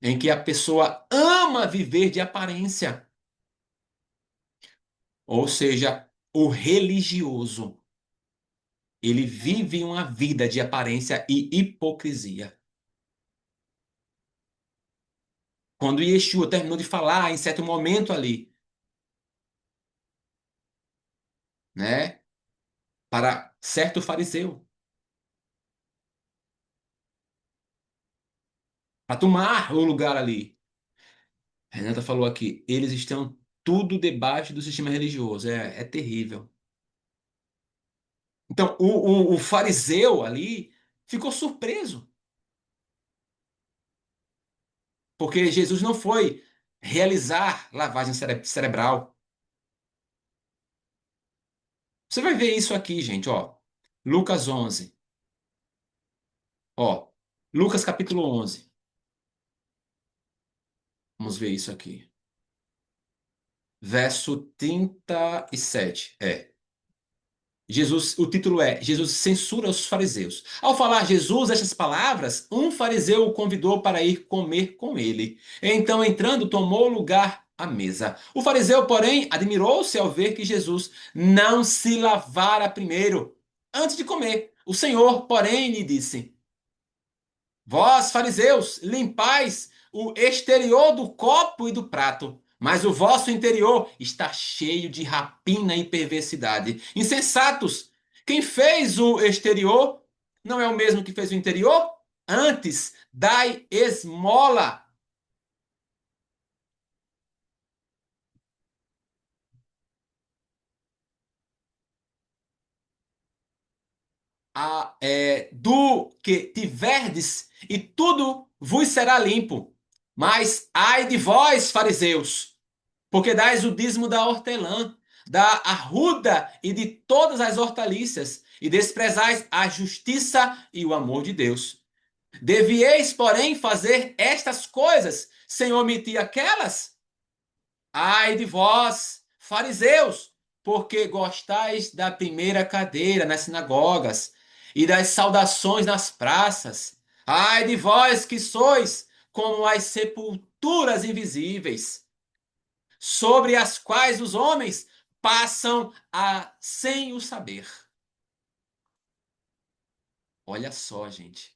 em que a pessoa ama viver de aparência. Ou seja, o religioso, ele vive uma vida de aparência e hipocrisia. Quando Yeshua terminou de falar em certo momento ali, né, para certo fariseu, para tomar o lugar ali, Renata falou aqui, eles estão tudo debaixo do sistema religioso. É terrível. Então, o fariseu ali ficou surpreso, porque Jesus não foi realizar lavagem cerebral. Você vai ver isso aqui, gente, ó. Lucas 11, ó. Lucas capítulo 11. Vamos ver isso aqui. Verso 37. Jesus, o título é Jesus censura os fariseus. Ao falar Jesus estas palavras, um fariseu o convidou para ir comer com ele. Então, entrando, tomou lugar à mesa. O fariseu, porém, admirou-se ao ver que Jesus não se lavara primeiro, antes de comer. O Senhor, porém, lhe disse: Vós, fariseus, limpais o exterior do copo e do prato, mas o vosso interior está cheio de rapina e perversidade. Insensatos! Quem fez o exterior não é o mesmo que fez o interior? Antes, dai esmola. Do que tiverdes, e tudo vos será limpo. Mas ai de vós, fariseus! Porque dais o dízimo da hortelã, da arruda e de todas as hortaliças, e desprezais a justiça e o amor de Deus. Devieis, porém, fazer estas coisas sem omitir aquelas? Ai de vós, fariseus, porque gostais da primeira cadeira nas sinagogas e das saudações nas praças. Ai de vós que sois como as sepulturas invisíveis, sobre as quais os homens passam sem o saber. Olha só, gente.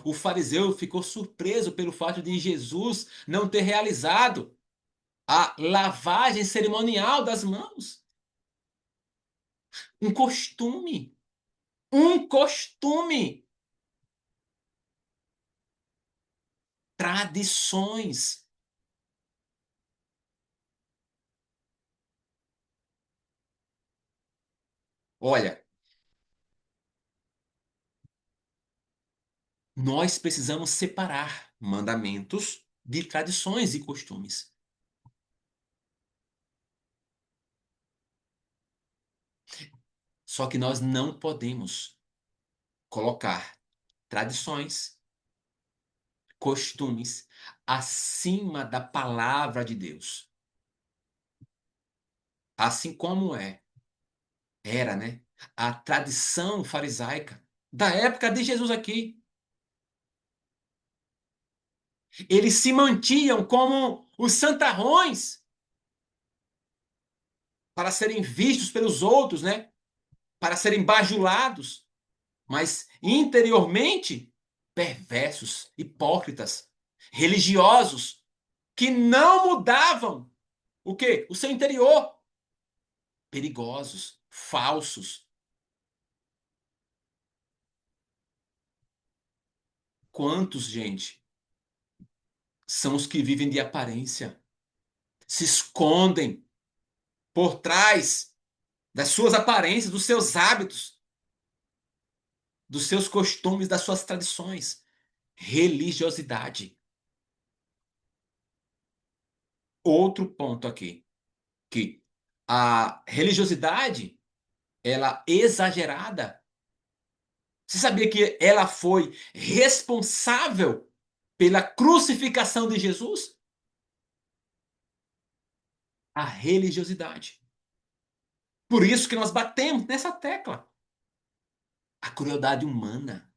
O fariseu ficou surpreso pelo fato de Jesus não ter realizado a lavagem cerimonial das mãos. Um costume. Um costume. Tradições. Olha, nós precisamos separar mandamentos de tradições e costumes. Só que nós não podemos colocar tradições, costumes acima da palavra de Deus. Assim como era, né? A tradição farisaica da época de Jesus aqui. Eles se mantinham como os santarrões para serem vistos pelos outros, né? Para serem bajulados, mas interiormente perversos, hipócritas, religiosos, que não mudavam o quê? O seu interior. Perigosos, falsos. Quantos, gente, são os que vivem de aparência, se escondem por trás das suas aparências, dos seus hábitos, dos seus costumes, das suas tradições. Religiosidade. Outro ponto aqui, que a religiosidade, ela exagerada, você sabia que ela foi responsável pela crucificação de Jesus? A religiosidade. Por isso que nós batemos nessa tecla. A crueldade humana.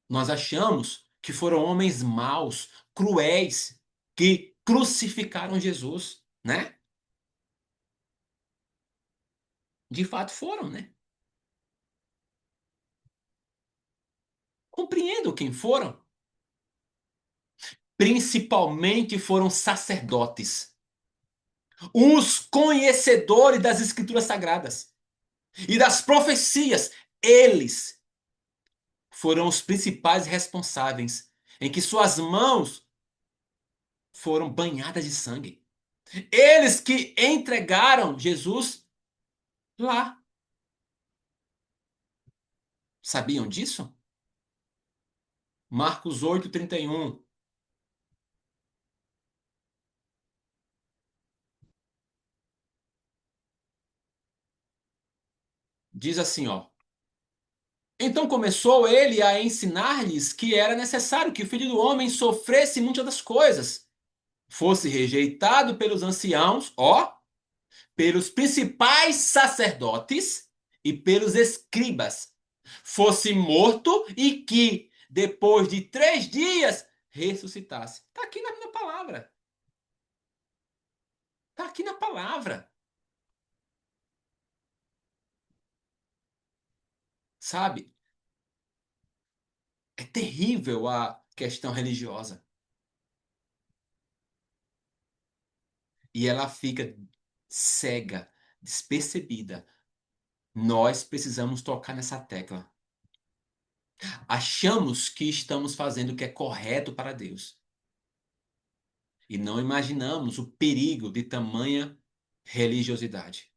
Nós achamos que foram homens maus, cruéis, que crucificaram Jesus, né? De fato foram, né? Compreendo quem foram. Principalmente foram sacerdotes, os conhecedores das escrituras sagradas e das profecias. Eles foram os principais responsáveis, em que suas mãos foram banhadas de sangue. Eles que entregaram Jesus lá. Sabiam disso? Marcos 8:31 diz assim, ó. Então começou ele a ensinar-lhes que era necessário que o filho do homem sofresse muitas das coisas, fosse rejeitado pelos anciãos, ó, pelos principais sacerdotes e pelos escribas, fosse morto e que, depois de 3 dias, ressuscitasse. Está aqui na palavra. Está aqui na palavra. Sabe? É terrível a questão religiosa. E ela fica cega, despercebida. Nós precisamos tocar nessa tecla. Achamos que estamos fazendo o que é correto para Deus. E não imaginamos o perigo de tamanha religiosidade.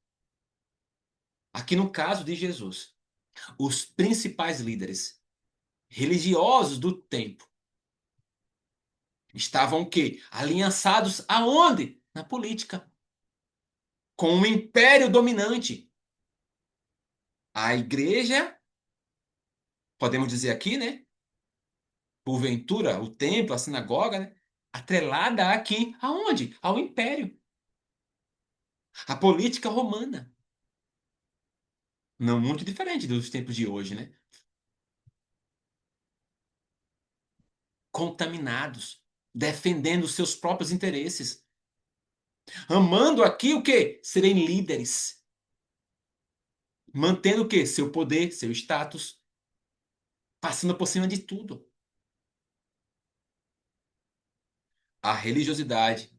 Aqui no caso de Jesus, os principais líderes religiosos do tempo estavam o quê? Aliançados aonde? Na política, com o império dominante. A igreja, podemos dizer aqui, né? Porventura, o templo, a sinagoga, né? Atrelada aqui, aonde? Ao império. A política romana. Não muito diferente dos tempos de hoje, né? Contaminados, defendendo os seus próprios interesses. Amando aqui o quê? Serem líderes. Mantendo o quê? Seu poder, seu status. Passando por cima de tudo. A religiosidade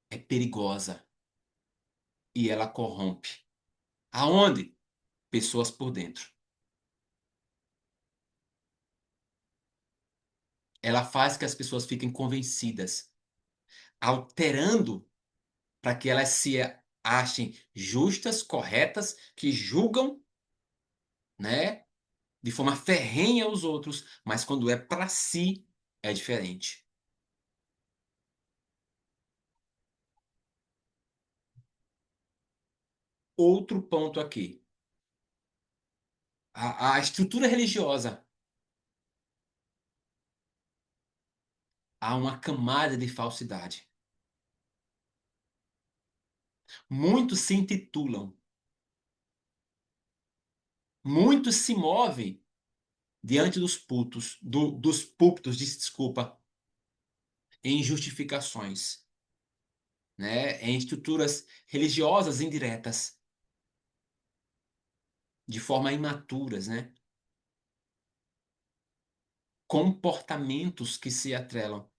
é perigosa e ela corrompe. Aonde? Pessoas por dentro. Ela faz que as pessoas fiquem convencidas, alterando para que elas se achem justas, corretas, que julgam, né, de forma ferrenha os outros, mas quando é para si, é diferente. Outro ponto aqui. A estrutura religiosa. Há uma camada de falsidade. Muitos se intitulam, muitos se movem diante dos púlpitos, dos púlpitos, desculpa, em justificações, né, em estruturas religiosas indiretas, de forma imaturas, né, comportamentos que se atrelam,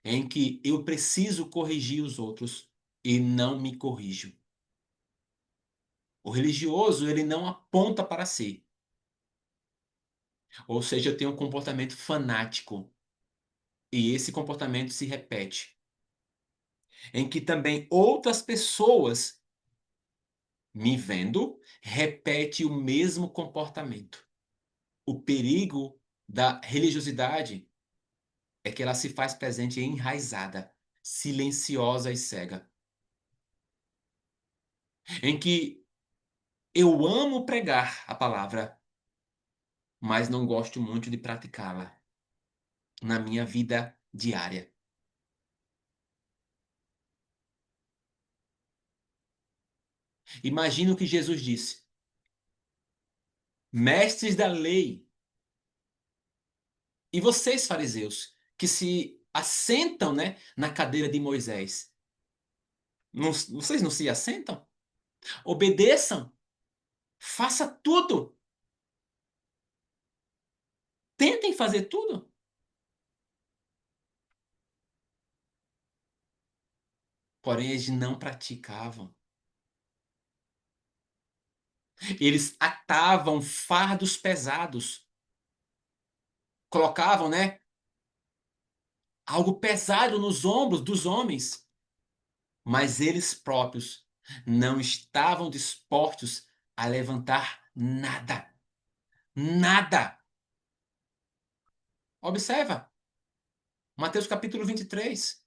em que eu preciso corrigir os outros e não me corrijo. O religioso, ele não aponta para si, ou seja, eu tenho um comportamento fanático e esse comportamento se repete, em que também outras pessoas me vendo repete o mesmo comportamento. O perigo da religiosidade é que ela se faz presente enraizada, silenciosa e cega, em que eu amo pregar a palavra, mas não gosto muito de praticá-la na minha vida diária. Imagina o que Jesus disse: mestres da lei, e vocês, fariseus, que se assentam, né, na cadeira de Moisés, vocês não se assentam? Obedeçam, faça tudo, tentem fazer tudo. Porém, eles não praticavam. Eles atavam fardos pesados, colocavam, né, algo pesado nos ombros dos homens, mas eles próprios não estavam dispostos a levantar nada. Nada. Observa, Mateus capítulo 23,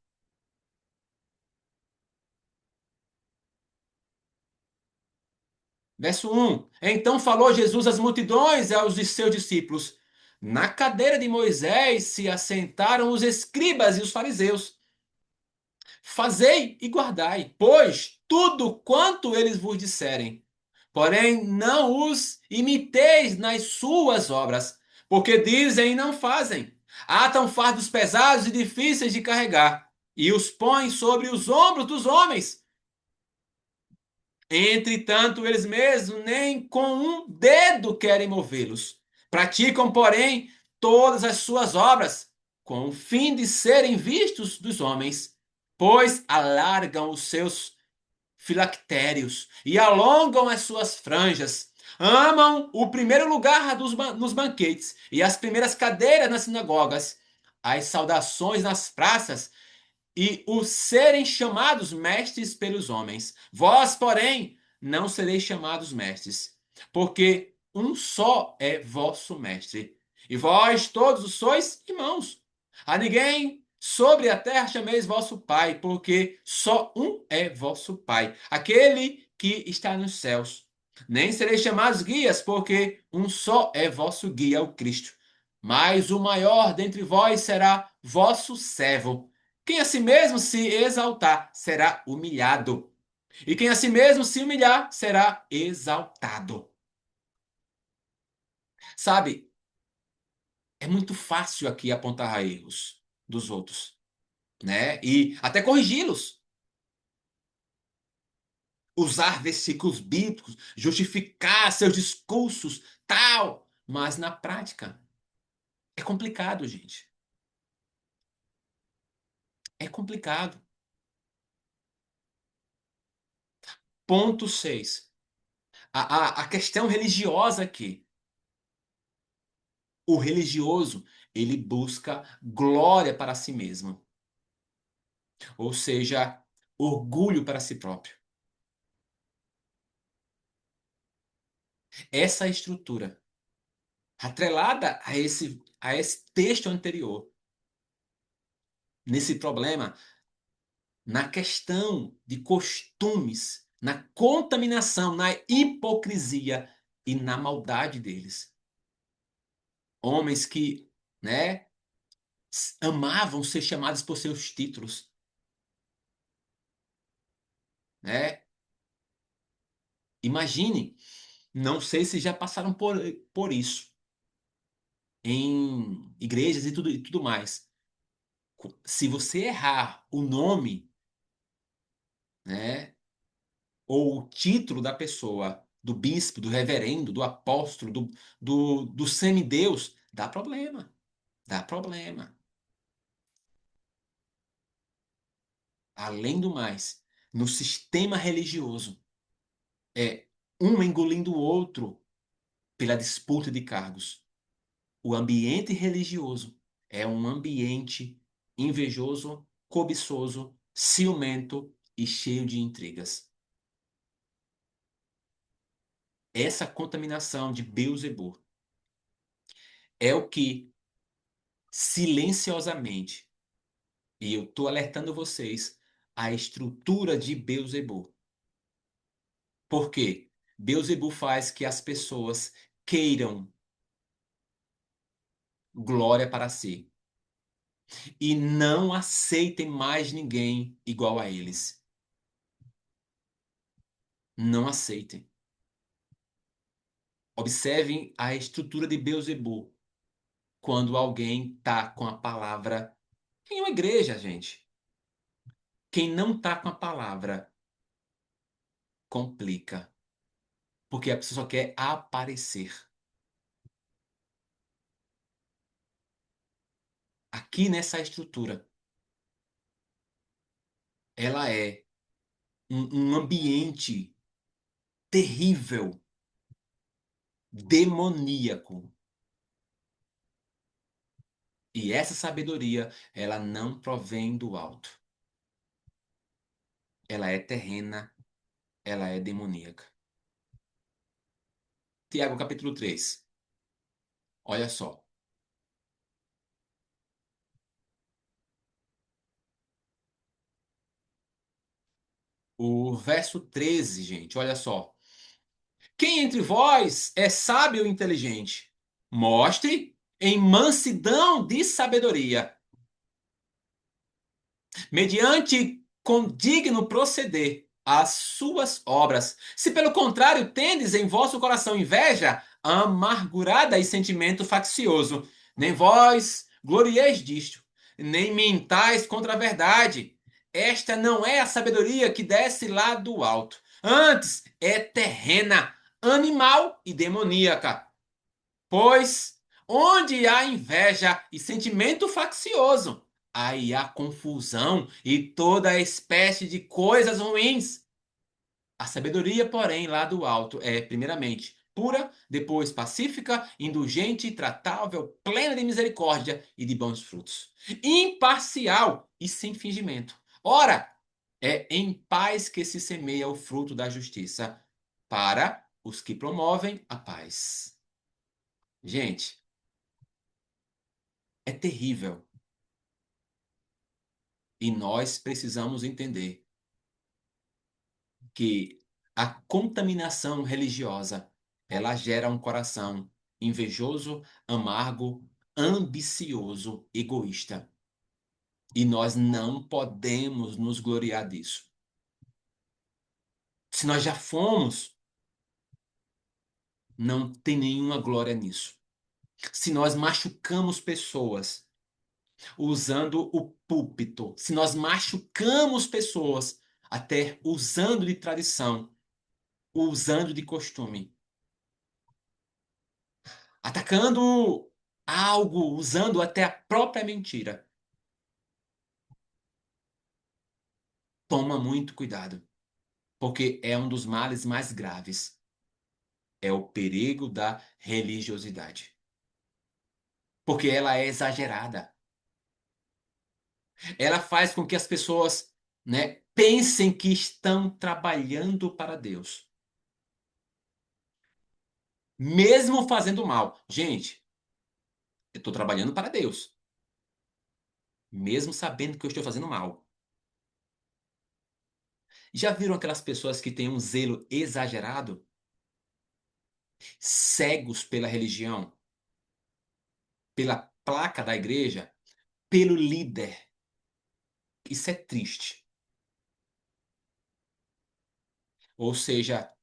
verso 1. Então falou Jesus às multidões e aos de seus discípulos: Na cadeira de Moisés se assentaram os escribas e os fariseus. Fazei e guardai, pois, tudo quanto eles vos disserem. Porém, não os imiteis nas suas obras, porque dizem e não fazem. Atam fardos pesados e difíceis de carregar, e os põem sobre os ombros dos homens. Entretanto, eles mesmos nem com um dedo querem movê-los. Praticam, porém, todas as suas obras, com o fim de serem vistos dos homens, pois alargam os seus filactérios e alongam as suas franjas. Amam o primeiro lugar nos banquetes e as primeiras cadeiras nas sinagogas, as saudações nas praças e o serem chamados mestres pelos homens. Vós, porém, não sereis chamados mestres, porque um só é vosso mestre, e vós todos sois irmãos. A ninguém sobre a terra chameis vosso Pai, porque só um é vosso Pai, aquele que está nos céus. Nem sereis chamados guias, porque um só é vosso guia, o Cristo. Mas o maior dentre vós será vosso servo. Quem a si mesmo se exaltar será humilhado, e quem a si mesmo se humilhar será exaltado. Sabe, é muito fácil aqui apontar erros dos outros, né? E até corrigi-los. Usar versículos bíblicos, justificar seus discursos, tal. Mas na prática, é complicado, gente. É complicado. Ponto 6. A questão religiosa aqui. O religioso, ele busca glória para si mesmo, ou seja, orgulho para si próprio. Essa estrutura, atrelada a esse texto anterior, nesse problema, na questão de costumes, na contaminação, na hipocrisia e na maldade deles. Homens que, né, amavam ser chamados por seus títulos, né? Imagine, não sei se já passaram por isso em igrejas e tudo mais. Se você errar o nome, né, ou o título da pessoa, do bispo, do reverendo, do apóstolo, do semideus, dá problema. Dá problema. Além do mais, no sistema religioso, é um engolindo o outro pela disputa de cargos. O ambiente religioso é um ambiente invejoso, cobiçoso, ciumento e cheio de intrigas. Essa contaminação de Beelzebub é o que silenciosamente, e eu estou alertando vocês, a estrutura de Beelzebub. Por quê? Beelzebub faz que as pessoas queiram glória para si e não aceitem mais ninguém igual a eles. Não aceitem. Observem a estrutura de Beelzebub quando alguém está com a palavra em uma igreja, gente. Quem não está com a palavra complica, porque a pessoa só quer aparecer. Aqui nessa estrutura, ela é um ambiente terrível, demoníaco. E essa sabedoria, ela não provém do alto. Ela é terrena, ela é demoníaca. Tiago capítulo 3. Olha só. O verso 13, gente, olha só. Quem entre vós é sábio e inteligente? Mostre em mansidão de sabedoria, mediante condigno proceder as suas obras. Se pelo contrário tendes em vosso coração inveja, amargurada e sentimento faccioso, nem vós glorieis disto, nem mintais contra a verdade. Esta não é a sabedoria que desce lá do alto. Antes é terrena, animal e demoníaca. Pois onde há inveja e sentimento faccioso, aí há confusão e toda espécie de coisas ruins. A sabedoria, porém, lá do alto é, primeiramente, pura, depois pacífica, indulgente, tratável, plena de misericórdia e de bons frutos, imparcial e sem fingimento. Ora, é em paz que se semeia o fruto da justiça para os que promovem a paz. Gente, é terrível. E nós precisamos entender que a contaminação religiosa, ela gera um coração invejoso, amargo, ambicioso, egoísta. E nós não podemos nos gloriar disso. Se nós já fomos, não tem nenhuma glória nisso. Se nós machucamos pessoas usando o púlpito, se nós machucamos pessoas até usando de tradição, usando de costume, atacando algo, usando até a própria mentira. Toma muito cuidado, porque é um dos males mais graves. É o perigo da religiosidade. Porque ela é exagerada. Ela faz com que as pessoas, né, pensem que estão trabalhando para Deus, mesmo fazendo mal. Gente, eu estou trabalhando para Deus, mesmo sabendo que eu estou fazendo mal. Já viram aquelas pessoas que têm um zelo exagerado, cegos pela religião, pela placa da igreja, pelo líder? Isso é triste. Ou seja,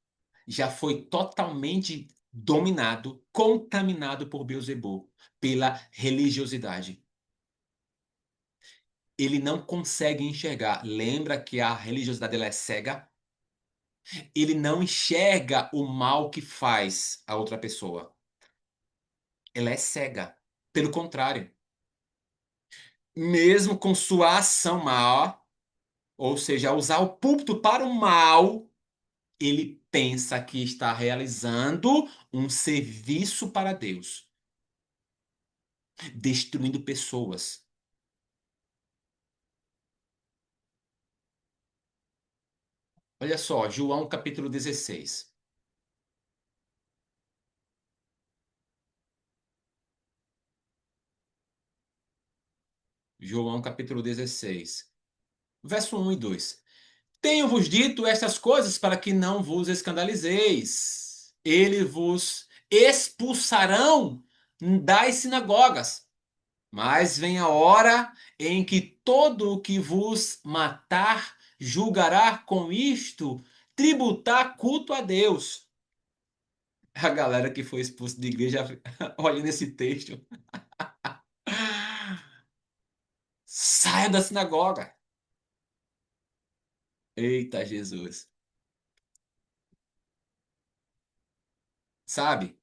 já foi totalmente dominado, contaminado por Beelzebub, pela religiosidade. Ele não consegue enxergar. Lembra que a religiosidade ela é cega? Ele não enxerga o mal que faz a outra pessoa. Ela é cega. Pelo contrário, mesmo com sua ação mal, ou seja, usar o púlpito para o mal, ele pensa que está realizando um serviço para Deus, destruindo pessoas. Olha só, João capítulo 16. João capítulo 16, verso 1 e 2. Tenho-vos dito estas coisas para que não vos escandalizeis. Eles vos expulsarão das sinagogas. Mas vem a hora em que todo o que vos matar julgará com isto tributar culto a Deus. A galera que foi expulsa de igreja, olha nesse texto. Saia da sinagoga. Eita Jesus. Sabe?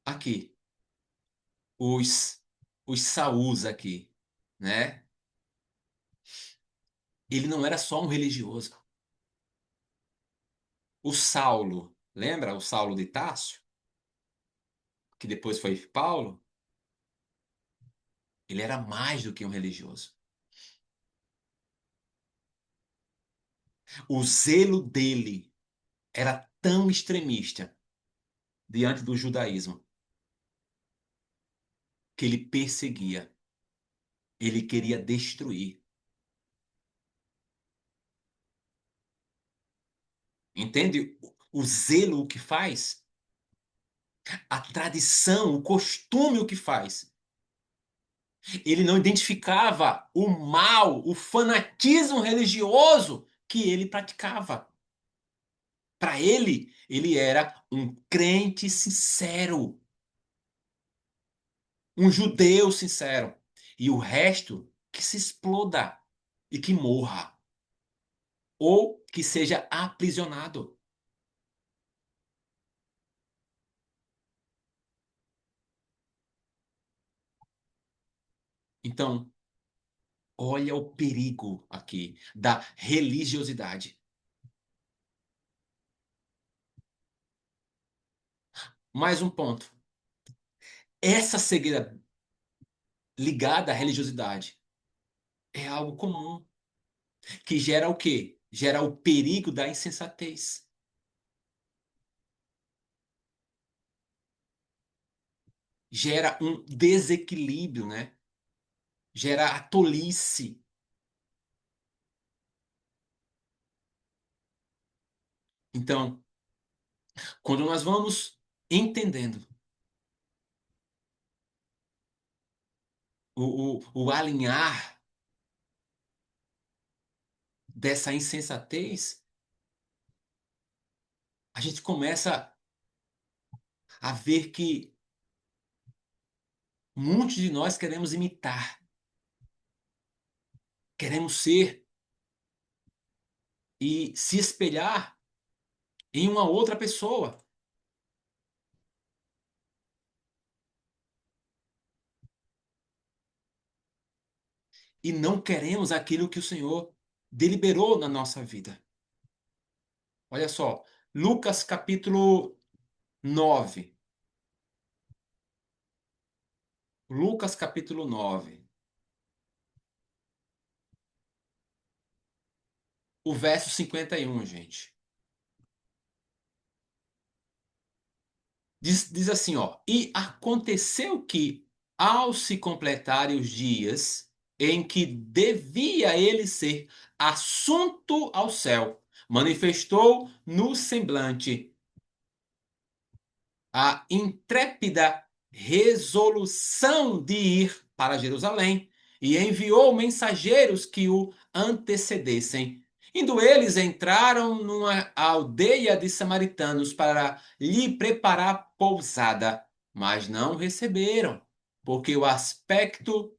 Aqui, os, os Saús aqui, né? Ele não era só um religioso. O Saulo, lembra o Saulo de Tarso? que depois foi Paulo, ele era mais do que um religioso. O zelo dele era tão extremista diante do judaísmo que ele perseguia, ele queria destruir. Entende o zelo o que faz? A tradição, o costume o que faz? Ele não identificava o mal, o fanatismo religioso que ele praticava. Para ele, ele era um crente sincero, um judeu sincero. E o resto que se exploda e que morra, ou que seja aprisionado. Então, olha o perigo aqui da religiosidade. Mais um ponto. Essa cegueira ligada à religiosidade é algo comum, que gera o quê? Gera o perigo da insensatez. Gera um desequilíbrio, né? Gera a tolice. Então, quando nós vamos entendendo o alinhar dessa insensatez, a gente começa a ver que muitos de nós queremos imitar, queremos ser e se espelhar em uma outra pessoa. E não queremos aquilo que o Senhor deliberou na nossa vida. Olha só, Lucas capítulo 9. Lucas capítulo 9. O verso 51, gente. Diz assim, ó. E aconteceu que, ao se completarem os dias em que devia ele ser assunto ao céu, manifestou no semblante a intrépida resolução de ir para Jerusalém e enviou mensageiros que o antecedessem. Indo eles, entraram numa aldeia de samaritanos para lhe preparar pousada, mas não receberam, porque o aspecto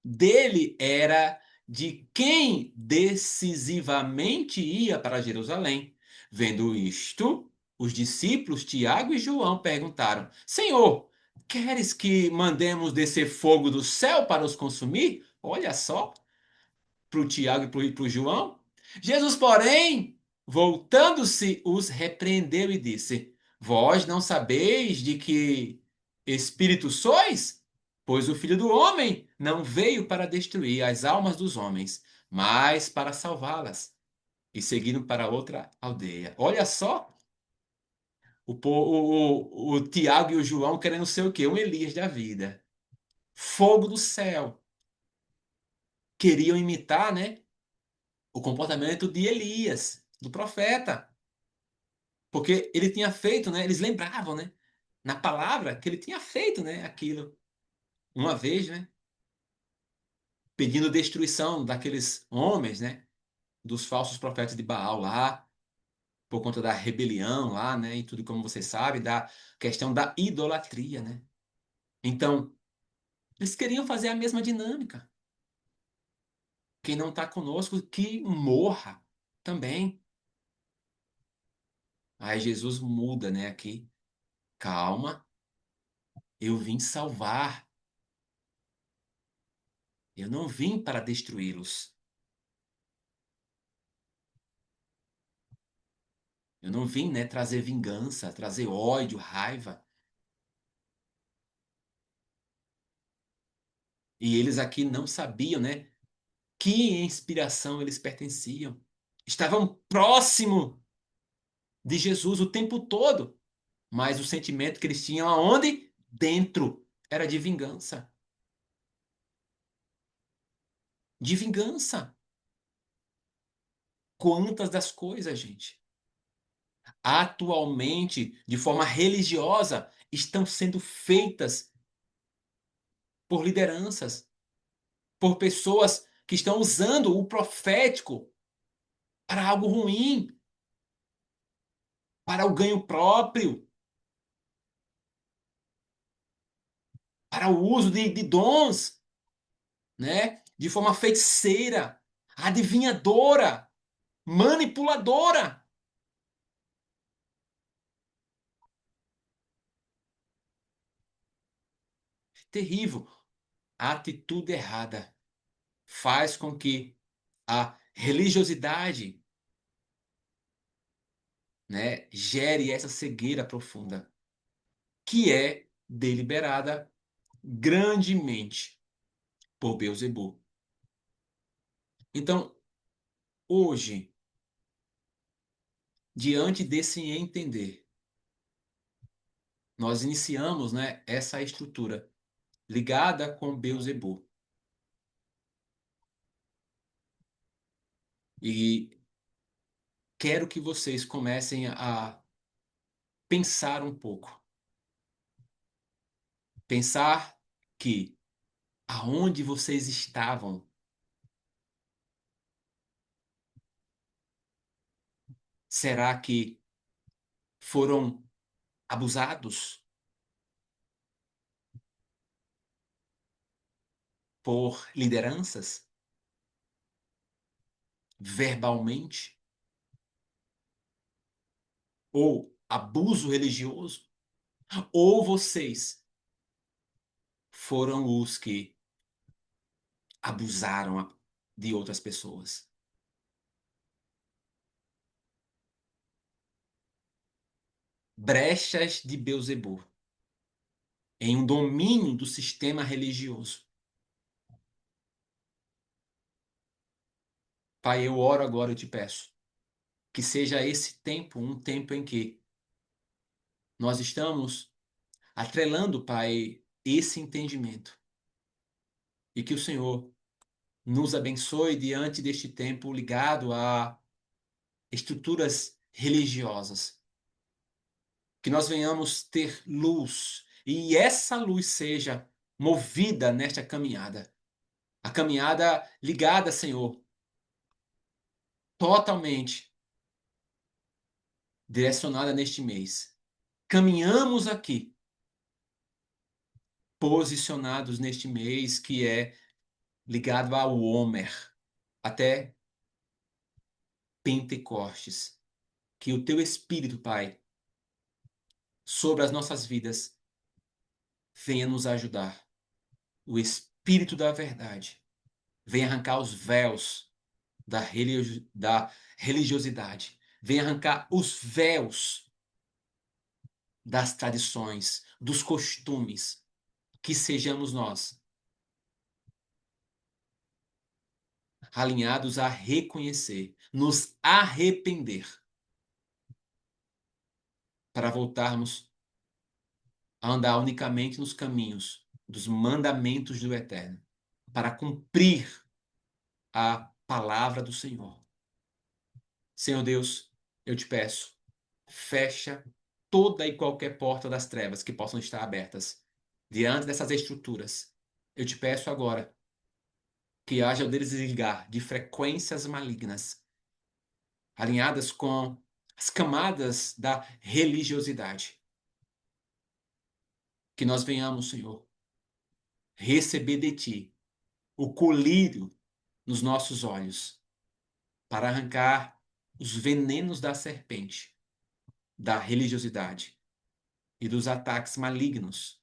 dele era de quem decisivamente ia para Jerusalém. Vendo isto, os discípulos Tiago e João perguntaram: Senhor, queres que mandemos descer fogo do céu para os consumir? Olha só, para o Tiago e para o João. Jesus, porém, voltando-se, os repreendeu e disse: Vós não sabeis de que espírito sois? Pois o Filho do Homem não veio para destruir as almas dos homens, mas para salvá-las. E seguiram para outra aldeia. Olha só, o Tiago e o João querendo ser o quê? Um Elias da vida. Fogo do céu. Queriam imitar, né, o comportamento de Elias, do profeta. Porque ele tinha feito, né? Eles lembravam, né? Na palavra que ele tinha feito, né? Aquilo uma vez, né? Pedindo destruição daqueles homens, né? Dos falsos profetas de Baal lá, por conta da rebelião lá, né? E tudo como você sabe, da questão da idolatria, né? Então, eles queriam fazer a mesma dinâmica. Quem não está conosco, que morra também. Aí Jesus muda, né? Aqui, calma, eu vim salvar. Eu não vim para destruí-los. Eu não vim, né, trazer vingança, trazer ódio, raiva. E eles aqui não sabiam, né, que inspiração eles pertenciam. Estavam próximo de Jesus o tempo todo, mas o sentimento que eles tinham aonde? Dentro. Era de vingança. De vingança. Quantas das coisas, gente, atualmente, de forma religiosa, estão sendo feitas por lideranças, por pessoas que estão usando o profético para algo ruim, para o ganho próprio, para o uso de dons, né? De forma feiticeira, adivinhadora, manipuladora. Terrível. A atitude errada faz com que a religiosidade, né, gere essa cegueira profunda, que é deliberada grandemente por Beelzebub. Então, hoje, diante desse entender, nós iniciamos, né, essa estrutura ligada com Beelzebub. E quero que vocês comecem a pensar um pouco. Pensar que aonde vocês estavam, será que foram abusados por lideranças verbalmente ou abuso religioso? Ou vocês foram os que abusaram de outras pessoas? Brechas de Beelzebub em um domínio do sistema religioso. Pai, eu oro agora, eu te peço, que seja esse tempo um tempo em que nós estamos atrelando, Pai, esse entendimento. E que o Senhor nos abençoe diante deste tempo ligado a estruturas religiosas. Que nós venhamos ter luz e essa luz seja movida nesta caminhada. A caminhada ligada, Senhor, totalmente direcionada neste mês. Caminhamos aqui, posicionados neste mês que é ligado ao Homer, até Pentecostes. Que o teu Espírito, Pai, sobre as nossas vidas, venha nos ajudar. O Espírito da verdade venha arrancar os véus da religiosidade. Venha arrancar os véus das tradições, dos costumes. Que sejamos nós alinhados a reconhecer, nos arrepender, para voltarmos a andar unicamente nos caminhos dos mandamentos do Eterno, para cumprir a palavra do Senhor. Senhor Deus, eu te peço, fecha toda e qualquer porta das trevas que possam estar abertas diante dessas estruturas. Eu te peço agora que haja o desligar de frequências malignas alinhadas com as camadas da religiosidade. Que nós venhamos, Senhor, receber de Ti o colírio nos nossos olhos para arrancar os venenos da serpente, da religiosidade e dos ataques malignos,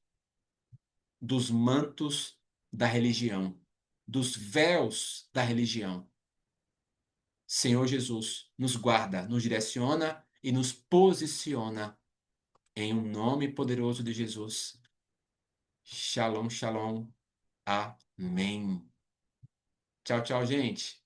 dos mantos da religião, dos véus da religião. Senhor Jesus, nos guarda, nos direciona e nos posiciona em um nome poderoso de Jesus. Shalom, shalom. Amém. Tchau, tchau, gente.